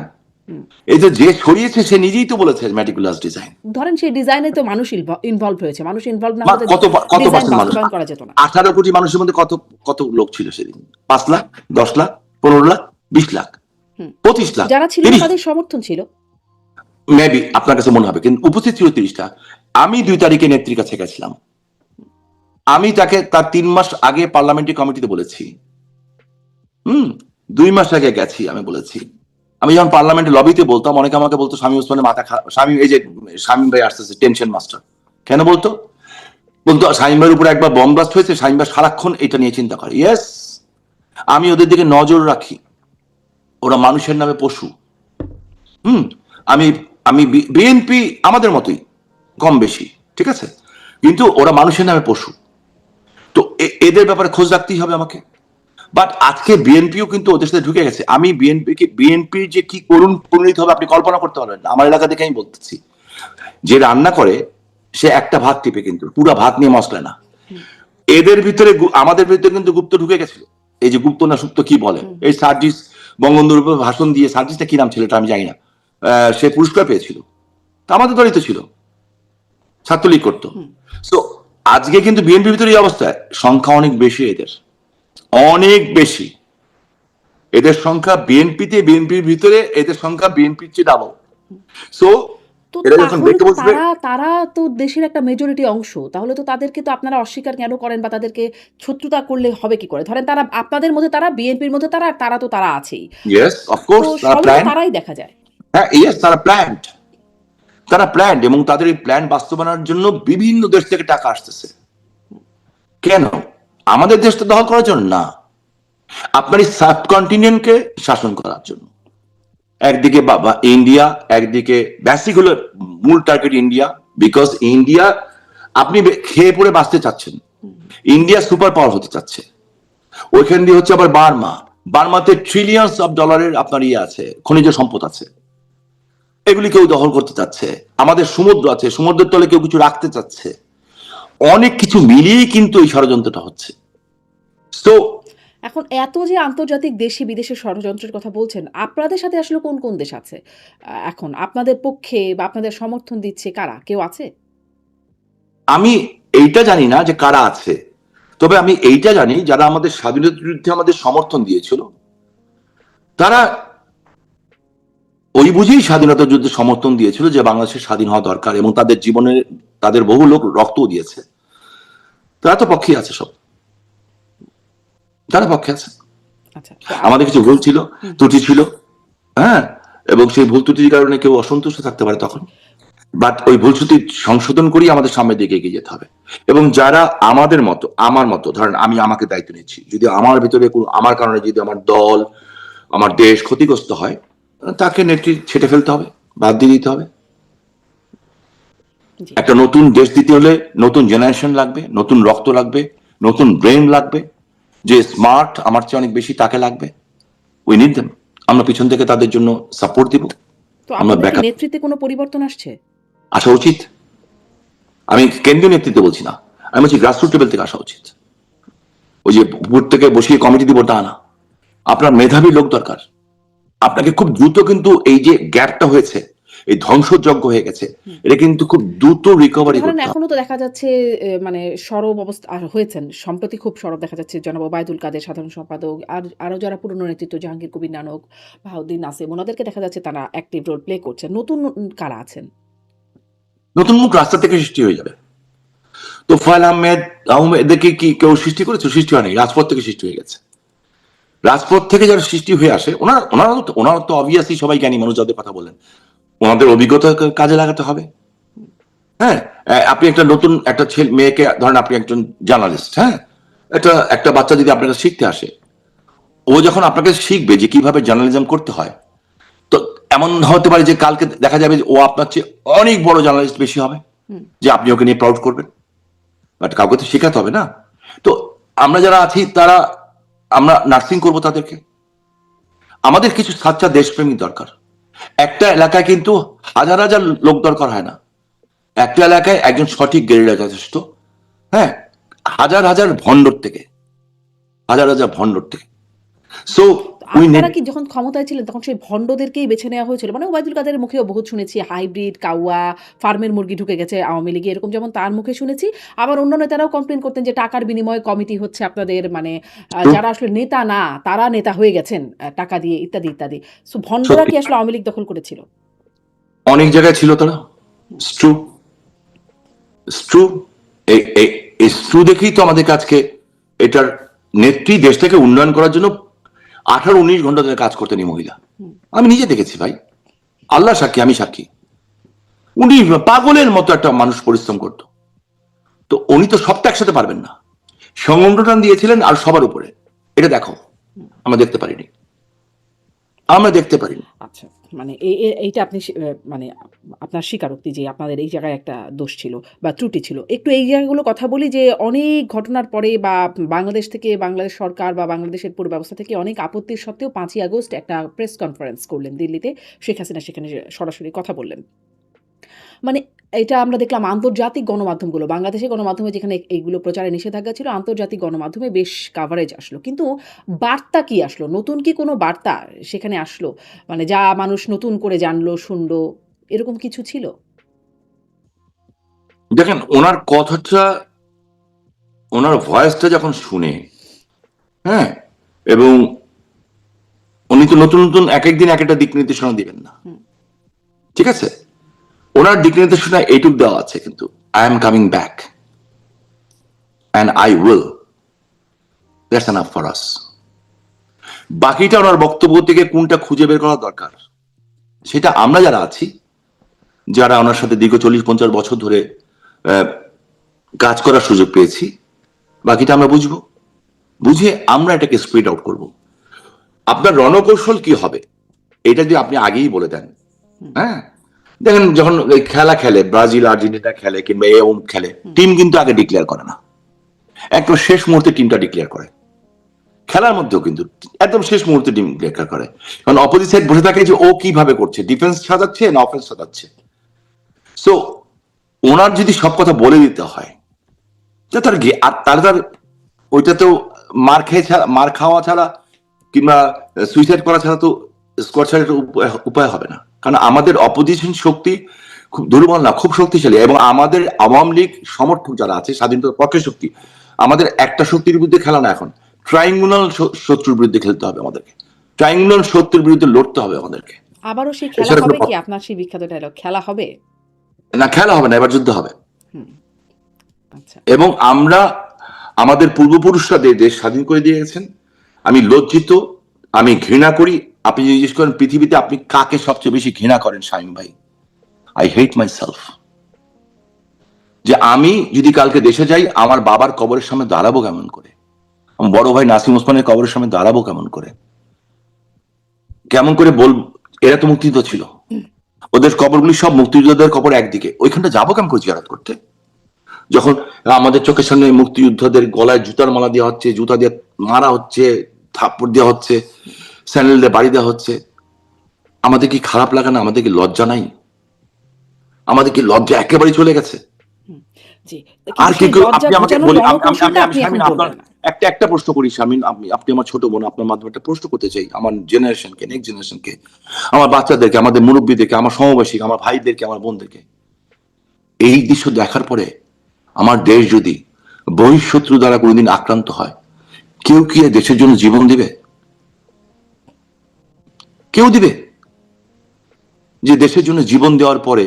এই যে ছড়িয়েছে সে নিজেই তো বলেছে ম্যাটিকুলাস ডিজাইন। ধরেন সেই ডিজাইনে তো মানুষ ইনভলভ হয়েছে, মানুষ ইনভলভ না হলে কত ডিজাইন পার্সেন্ট মানুষ? বাস্তবায়ন করা যেত না। 18 কোটি মানুষের মধ্যে কত কত লোক ছিল সেদিন? 5 লাখ, 10 লাখ, 15 লাখ, 20 লাখ, 25 লাখ, যারা ছিল তাদের সমর্থন ছিল মেবি, আপনার কাছে মনে হবে, কিন্তু উপস্থিত ছিল 30টা। আমি 2 তারিখে নেত্রীর কাছে গেছিলাম, আমি তাকে তার 3 মাস আগে পার্লামেন্টারি কমিটিতে বলেছি, 2 মাস আগে গেছি, আমি বলেছি। আমি যখন পার্লামেন্টের লবিতে বলতাম, অনেকে আমাকে বলতো স্বামী ওসমানের মাথা খারাপ, স্বামী, এই যে শামীম ভাই আসতেছে টেনশন মাস্টার, কেন বলতো? শামীম ভাইয়ের উপরে একবার বম ব্লাস্ট হয়েছে, শামীম ভাই সারাক্ষণ এটা নিয়ে চিন্তা করে। ইয়েস, আমি ওদের দিকে নজর রাখি, ওরা মানুষের নামে পশু। আমি আমি বিএনপি আমাদের মতোই কম বেশি, ঠিক আছে, কিন্তু ওরা মানুষের নামে পশু। তো এদের ব্যাপারে খোঁজ রাখতেই হবে আমাকে। বাট আজকে বিএনপিও কিন্তু ওদের সাথে ঢুকে গেছে। আমি বিএনপির যে কি করুণ পরিণতি হবে আপনি কল্পনা করতে পারবেন না। আমার এলাকা থেকে আমি বলতেছি, যে রান্না করে সে একটা ভাত টিপে, কিন্তু পুরো ভাত নিয়ে মশলা না। এদের ভিতরে, আমাদের ভিতরে কিন্তু গুপ্ত ঢুকে গেছিল। এই যে গুপ্ত না সুপ্ত কি বলে, এই সার্জিস বঙ্গবন্ধুর উপর ভাষণ দিয়ে, সার্জিসটা কি নাম ছিল এটা আমি জানি না, সে পুরস্কার পেয়েছিল, তা আমাদের দলই তো ছিল, ছাত্রলীগ করতো। সো আজকে কিন্তু বিএনপির ভিতরে এই অবস্থা, সংখ্যা অনেক বেশি, এদের অনেক বেশি, এদের সংখ্যা বিএনপির ভিতরে এদের সংখ্যা বিএনপির চেয়ে ডাবল। সো তারা তো দেশের একটা মেজরিটি অংশ, তাহলে তো তাদেরকে তো আপনারা অস্বীকার কেন করেন, বা তাদেরকে শত্রুতা করলে হবে কি করে? ধরেন তারা আপনাদের মধ্যে, তারা বিএনপির মধ্যে, তারা তো তারা আছেই, ইয়েস অফকোর্স, তারাই দেখা যায়। হ্যাঁ, ইয়েস, তারা প্ল্যান্ড, এবং তাদের এই প্ল্যান বাস্তবায়নের জন্য বিভিন্ন দেশ থেকে টাকা আসতেছে। কেন? আমাদের দেশটা দখল করার জন্য না, আপনার এই সাবকন্টিনেন্টকে শাসন করার জন্য। একদিকে বাবা ইন্ডিয়া, একদিকে বেসিক হলো মূল টার্গেট ইন্ডিয়া, বিকজ ইন্ডিয়া আপনি খেয়ে পড়ে বাঁচতে চাচ্ছেন, ইন্ডিয়া সুপার পাওয়ার হতে চাচ্ছে। ওইখান দিয়ে হচ্ছে আবার বার্মাতে ট্রিলিয়ন্স অফ ডলারের আপনার ইয়ে আছে, খনিজ সম্পদ আছে, এগুলি কেউ দখল করতে চাচ্ছে। আমাদের সমুদ্র আছে, সমুদ্রের তলে কেউ কিছু রাখতে চাচ্ছে। অনেক কিছু মিলিয়েই কিন্তু এই ষড়যন্ত্রটা হচ্ছে। তো এখন এত যে আন্তর্জাতিক দেশে বিদেশে ষড়যন্ত্রের কথা বলছেন, আপনাদের সাথে আসলে কোন কোন দেশ আছে? এখন আপনাদের পক্ষে বা আপনাদের সমর্থন দিচ্ছে কারা? কেউ আছে? আমি এইটা জানি না যে কারা আছে, তবে আমি এইটা জানি যারা আমাদের স্বাধীনতার বিরুদ্ধে আমাদের সমর্থন দিয়েছিল, তারা ওই বুঝেই স্বাধীনতা যুদ্ধে সমর্থন দিয়েছিল যে বাংলাদেশের স্বাধীন হওয়া দরকার, এবং তাদের জীবনে তাদের বহু লোক রক্তও দিয়েছে। তারা তো পক্ষে আছে, সব তারা পক্ষে আছে। আচ্ছা, আমাদের কিছু ভুল ছিল, ত্রুটি ছিল, হ্যাঁ, এবং সেই ভুল ত্রুটির কারণে কেউ অসন্তুষ্ট থাকতে পারে তখন, বাট ওই ভুল ত্রুটি সংশোধন করেই আমাদের সামনের দিকে এগিয়ে যেতে হবে। এবং যারা আমাদের মতো, আমার মতো, ধরেন আমি আমাকে দায়িত্ব নিচ্ছি, যদি আমার ভিতরে আমার কারণে যদি আমার দল, আমার দেশ ক্ষতিগ্রস্ত হয়, তাকে নেত্রী ছেটে ফেলতে হবে, বাদ দিয়ে দিতে হবে। একটা নতুন দেশ দিতে হলে নতুন জেনারেশন লাগবে, নতুন রক্ত লাগবে, নতুন ব্রেন লাগবে, যে স্মার্ট আমার চেয়ে অনেক বেশি, তাকে লাগবে। We need them. আমরা পিছন থেকে তাদের জন্য সাপোর্ট দিব। তো আমরা আপনাদের নেতৃত্বে কোনো পরিবর্তন আসছে? আসা উচিত। আমি কেন্দ্রীয় নেতৃত্বে বলছি না, আমি বলছি গ্রাসরুট লেভেল থেকে আসা উচিত। ওই যে বুথ থেকে বসিয়ে কমিটি দিব তা না, আপনার মেধাবী লোক দরকার। আপনাকে খুব দ্রুত, কিন্তু এই যে গ্যাপটা হয়েছে, এই ধ্বংসযজ্ঞ হয়ে গেছে, এটা কিন্তু খুব দ্রুত রিকভারি ধরেন করতে হবে। এখনো তো দেখা যাচ্ছে মানে সরব অবস্থা হয়েছেন, সম্প্রতি খুব সরব দেখা যাচ্ছে জনাব ওবায়দুল কাদের সাধারণ সম্পাদক, আর আরো যারা পুরনো নেতৃত্ব জাহাঙ্গীর কবির নানক, বাহাউদ্দিন নাসিম, ওনাদেরকে দেখা যাচ্ছে তারা অ্যাক্টিভ রোল প্লে করছেন। নতুন কারা আছেন? নতুন মুখ রাস্তা থেকে সৃষ্টি হয়ে যাবে। তো ফয়ল আহমেদ, এদেরকে কি কেউ সৃষ্টি করেছে? সৃষ্টি হয়নি, রাজপথ থেকে সৃষ্টি হয়ে গেছে। রাজপথ থেকে যারা সৃষ্টি হয়ে আসে, ওনারা তো অবভিয়াসলি সবাই জ্ঞানী মানুষ, যাদের কথা বলেন, ওনাদের অভিজ্ঞতা কাজে লাগাতে হবে। হ্যাঁ, আপনি একটা নতুন একটা ছেলে মেয়েকে ধরেন, আপনি একজন জার্নালিস্ট, হ্যাঁ, একটা বাচ্চা যদি আপনার কাছে শিখতে আসে, ও যখন আপনাকে শিখবে যে কিভাবে জার্নালিজম করতে হয়, তো এমন হতে পারে যে কালকে দেখা যাবে যে ও আপনার চেয়ে অনেক বড় জার্নালিস্ট বেশি হবে, যে আপনি ওকে নিয়ে প্রাউড করবেন। বাট কাউকে তো শেখাতে হবে না। তো আমরা যারা আছি তারা, আমরা নার্সিং করব তাদেরকে। আমাদের কিছু সাচ্চা দেশপ্রেমিক দরকার। একটা এলাকায় কিন্তু হাজার হাজার লোক দরকার হয় না, একটা এলাকায় একজন সঠিক গেরিলা যথেষ্ট। হ্যাঁ, হাজার হাজার ভণ্ডর থেকে, সো উই নিড। আপনারা কি যখন ক্ষমতায় ছিলেন তখন সেই ভণ্ডদেরকেই বেছে নেওয়া হয়েছিল? মানে ওবায়দুল কাদেরের মুখেও বহুত শুনেছি হাইব্রিড, কাউয়া, ফার্মের মুরগি ঢুকে গেছে আওয়ামী লীগে, এরকম যেমন তার মুখে শুনেছি। আবার অন্য নেতারাও কমপ্লেন করতেন যে টাকার বিনিময়ে কমিটি হচ্ছে আপনাদের, মানে যারা আসলে নেতা না তারা নেতা হয়ে গেছেন টাকা দিয়ে, ইত্যাদি ইত্যাদি। সো ভণ্ডরা কি আসলে আওয়ামী লীগ দখল করেছিল? অনেক জায়গায় ছিল তারা। স্ট্রু স্ট্রু এই স্ট্রু দেখেই তো আমাদের আজকে এটার নেত্রী দেশটাকে উন্নয়ন করার জন্য 18-19 ঘন্টা ধরে কাজ করতেন এই মহিলা। আমি নিজে দেখেছি ভাই, আল্লাহ সাক্ষী, আমি সাক্ষী। উনি পাগলের মতো একটা মানুষ পরিশ্রম করত। তো উনি তো সবটা একসাথে পারবেন না, সংগঠন দিয়েছিলেন আর সবার উপরে। এটা দেখো, আমরা দেখতে পারিনি। আচ্ছা, মানে এইটা আপনি মানে আপনার স্বীকারোক্তি যে আপনাদের এই জায়গায় একটা দোষ ছিল বা ত্রুটি ছিল। একটু এই জায়গাগুলো কথা বলি যে অনেক ঘটনার পরে বা বাংলাদেশ থেকে, বাংলাদেশ সরকার বা বাংলাদেশের পুরো ব্যবস্থা থেকে অনেক আপত্তির সত্ত্বেও 5ই আগস্ট একটা প্রেস কনফারেন্স করলেন দিল্লিতে। শেখ হাসিনা সেখানে সরাসরি কথা বললেন। মানে এটা আমরা দেখলাম আন্তর্জাতিক গণমাধ্যমগুলো, বাংলাদেশের গণমাধ্যমে যেখানে এইগুলো প্রচারে নিষেধাজ্ঞা ছিল, আন্তর্জাতিক গণমাধ্যমে বেশ কাভারেজ আসলো। কিন্তু বার্তা কি আসলো? নতুন কি কোনো বার্তা সেখানে আসলো? মানে যা মানুষ নতুন করে জানলো, শুনলো, এরকম কিছু ছিল? দেখেন, ওনার কথাটা, ওনার ভয়েসটা যখন শুনে, হ্যাঁ, এবং উনি তো নতুন নতুন এক একদিন এক একটা দিক নির্দেশনা দিবেন না, ঠিক আছে? ওনার দিক নির্দেশনা এইটুক দেওয়া আছে, কিন্তু I am coming back and I will, that's enough for us. বাকিটা ওনার বক্তব্য থেকে কোনটা খুঁজে বের করা দরকার, সেটা আমরা যারা আছি, যারা ওনার সাথে দীর্ঘ 40-50 বছর ধরে কাজ করার সুযোগ পেয়েছি, বাকিটা আমরা বুঝবো। বুঝে আমরা এটাকে স্প্রেড আউট করব। আপনার রণকৌশল কি হবে এটা যদি আপনি আগেই বলে দেন, হ্যাঁ, দেখেন যখন এই খেলা খেলে, ব্রাজিল আর্জেন্টিনা খেলে কিংবা এরকম খেলে, টিম কিন্তু আগে ডিক্লেয়ার করে না, একদম শেষ মুহূর্তে টিমটা ডিক্লেয়ার করে। খেলার মধ্যেও কিন্তু একদম শেষ মুহূর্তে টিম ডিক্লেয়ার করে, কারণ অপোজিট সাইড বসে থাকে যে ও কিভাবে করছে, ডিফেন্স সাজাচ্ছে না অফেন্স সাজাচ্ছে। সো ওনার যদি সব কথা বলে দিতে হয়, তার আর তার ওইটাতেও মার খাওয়া ছাড়া কিংবা সুইসাইড করা ছাড়া তো স্কোয়াড ছাড়ার উপায় হবে না। কারণ আমাদের অপোজিশন শক্তি খুব দুর্বল না, খুব শক্তিশালী, এবং আমাদের আওয়ামী লীগ সমর্থক যারা আছে, স্বাধীনতার পক্ষে শক্তি, আমাদের একটা শক্তির বিরুদ্ধে খেলা না, এখন ট্রায়াঙ্গুলার শত্রুর বিরুদ্ধে খেলতে হবে আমাদেরকে, ট্রায়াঙ্গুলার শত্রুর বিরুদ্ধে লড়তে হবে আমাদেরকে। আবারও সেই খেলা হবে কি? আপনার সেই বিখ্যাত ডায়লগ, খেলা হবে না, খেলা হবে না, এবার যুদ্ধ হবে। আচ্ছা, এবং আমরা আমাদের পূর্বপুরুষরা দেশ স্বাধীন করে দিয়ে গেছেন। আমি লজ্জিত, আমি ঘৃণা করি। আপনি যদি জিজ্ঞেস করেন পৃথিবীতে আপনি কাকে সবচেয়ে বেশি ঘৃণা করেন শামীম ভাই, আই হেট মাই সেলফ। যে আমি যদি কালকে দেশে যাই, আমার বাবার কবরের সামনে দাঁড়াবো কেমন করে, আমার বড় ভাই নাসিম ওসমানের কবরের সামনে দাঁড়াবো কেমন করে, কেমন করে বলবো এরা তো মুক্তিযুদ্ধ ছিল, ওদের কবরগুলি সব মুক্তিযোদ্ধাদের কবর একদিকে, ওইখানটা যাবো কেমন করে জিয়ারত করতে, যখন আমাদের চোখের সামনে মুক্তিযোদ্ধাদের গলায় জুতার মালা দেওয়া হচ্ছে, জুতা দিয়ে মারা হচ্ছে, থাপ্পড় দেওয়া হচ্ছে, স্যান্ডেল দিয়ে বাড়ি দেওয়া হচ্ছে। আমাদের কি খারাপ লাগে না? আমাদের কি লজ্জা নাই? আমাদের কি লজ্জা একেবারে চলে গেছে? আর কি আপনি আমাকে বলি, আপনার একটা প্রশ্ন করি শামীম, আপনি আমার ছোট বোন, আপনার মাধ্যমে একটা প্রশ্ন করতে চাই আমার জেনারেশনকে, নেক্সট জেনারেশনকে, আমার বাচ্চাদেরকে, আমাদের মুরব্বীদেরকে, আমার সমবয়সীকে, আমার ভাইদেরকে, আমার বোনদেরকে, এই দৃশ্য দেখার পরে আমার দেশ যদি বহিঃশত্রু দ্বারা কোনোদিন আক্রান্ত হয়, কেউ কি দেশের জন্য জীবন দিবে? কেউ দিবে? যে দেশের জন্য জীবন দেওয়ার পরে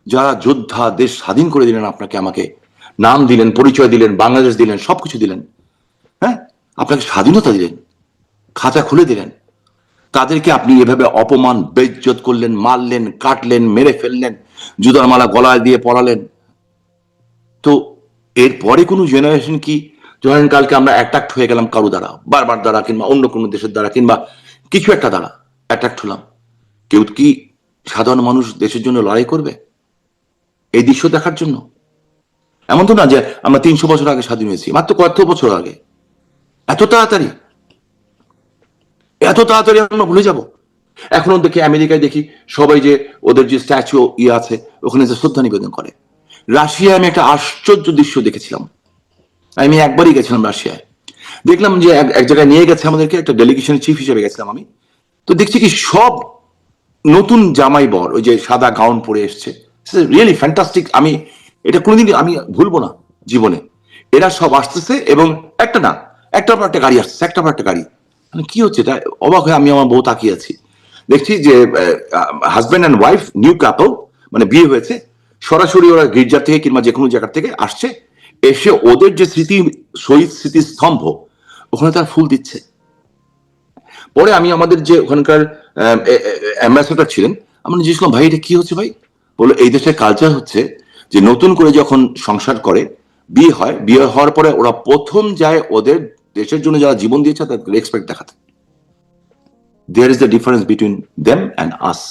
যারা যোদ্ধা, দেশ স্বাধীন করে দিলেন, আপনাকে আমাকে নাম দিলেন, পরিচয় দিলেন, বাংলাদেশ দিলেন, সবকিছু দিলেন, হ্যাঁ, আপনাকে স্বাধীনতা দিলেন, খাঁচা খুলে দিলেন, তাদেরকে আপনি এভাবে অপমান বেইজ্জত করলেন, মারলেন, কাটলেন, মেরে ফেললেন, জুতার মালা গলায় দিয়ে পড়ালেন। তো এরপরে কোনো জেনারেশন কি, ধরেন কালকে আমরা অ্যাট্রাক্ট হয়ে গেলাম কারো দ্বারা, বারবার দ্বারা, কিংবা অন্য কোনো দেশের দ্বারা, কিংবা কিছু একটা দ্বারা অ্যাট্রাক্ট হলাম, কেউ কি সাধারণ মানুষ দেশের জন্য লড়াই করবে এই দৃশ্য দেখার জন্য? এমন তো না যে আমরা 300 বছর আগে স্বাধীন হয়েছি, মাত্র কত বছর আগে, এত তাড়াতাড়ি আমরা ভুলে যাব? এখনো দেখি আমেরিকায় দেখি সবাই যে ওদের যে স্ট্যাচু আছে ওখানে যে শ্রদ্ধা নিবেদন করে। রাশিয়ায় আমি একটা আশ্চর্য দৃশ্য দেখেছিলাম, আমি একবারই গেছিলাম রাশিয়ায়, দেখলাম যে এক জায়গায় নিয়ে গেছে আমাদেরকে, একটা ডেলিগেশনের চিফ হিসেবে গেছিলাম আমি, তো দেখছি কি সব নতুন জামাই বর, ওই যে সাদা গাউন পরে এসছে, রিয়েলি ফ্যান্টাস্টিক। আমি এটা কোনোদিন আমি ভুলবো না জীবনে। এরা সব আসতেছে এবং একটা না, একটার পর একটা গাড়ি আসছে, একটার পর একটা গাড়ি, মানে কি হচ্ছে এটা, অবাক হয়ে আমি আমার বউ তাকিয়ে আছি, দেখছি যে হাজব্যান্ড অ্যান্ড ওয়াইফ, নিউ কাপল, মানে বিয়ে হয়েছে, সরাসরি ওরা গির্জা থেকে কিংবা যে কোনো জায়গা থেকে আসছে, এসে ওদের যে শহীদ স্মৃতিস্তম্ভ ওখানে তারা ফুল দিচ্ছে। পরে আমি আমাদের যে ওখানকার অ্যাম্বাসেডর ছিলেন, আমি জিজ্ঞেস করলাম, ভাই এটা কি হচ্ছে ভাই? বললো এই দেশের কালচার হচ্ছে যে নতুন করে যখন সংসার করে, বিয়ে হয়, বিয়ে হওয়ার পরে ওরা প্রথম যায় ওদের দেশের জন্য যারা জীবন দিয়েছে তাদের রেসপেক্ট দেখাতে। There is the difference between them and us.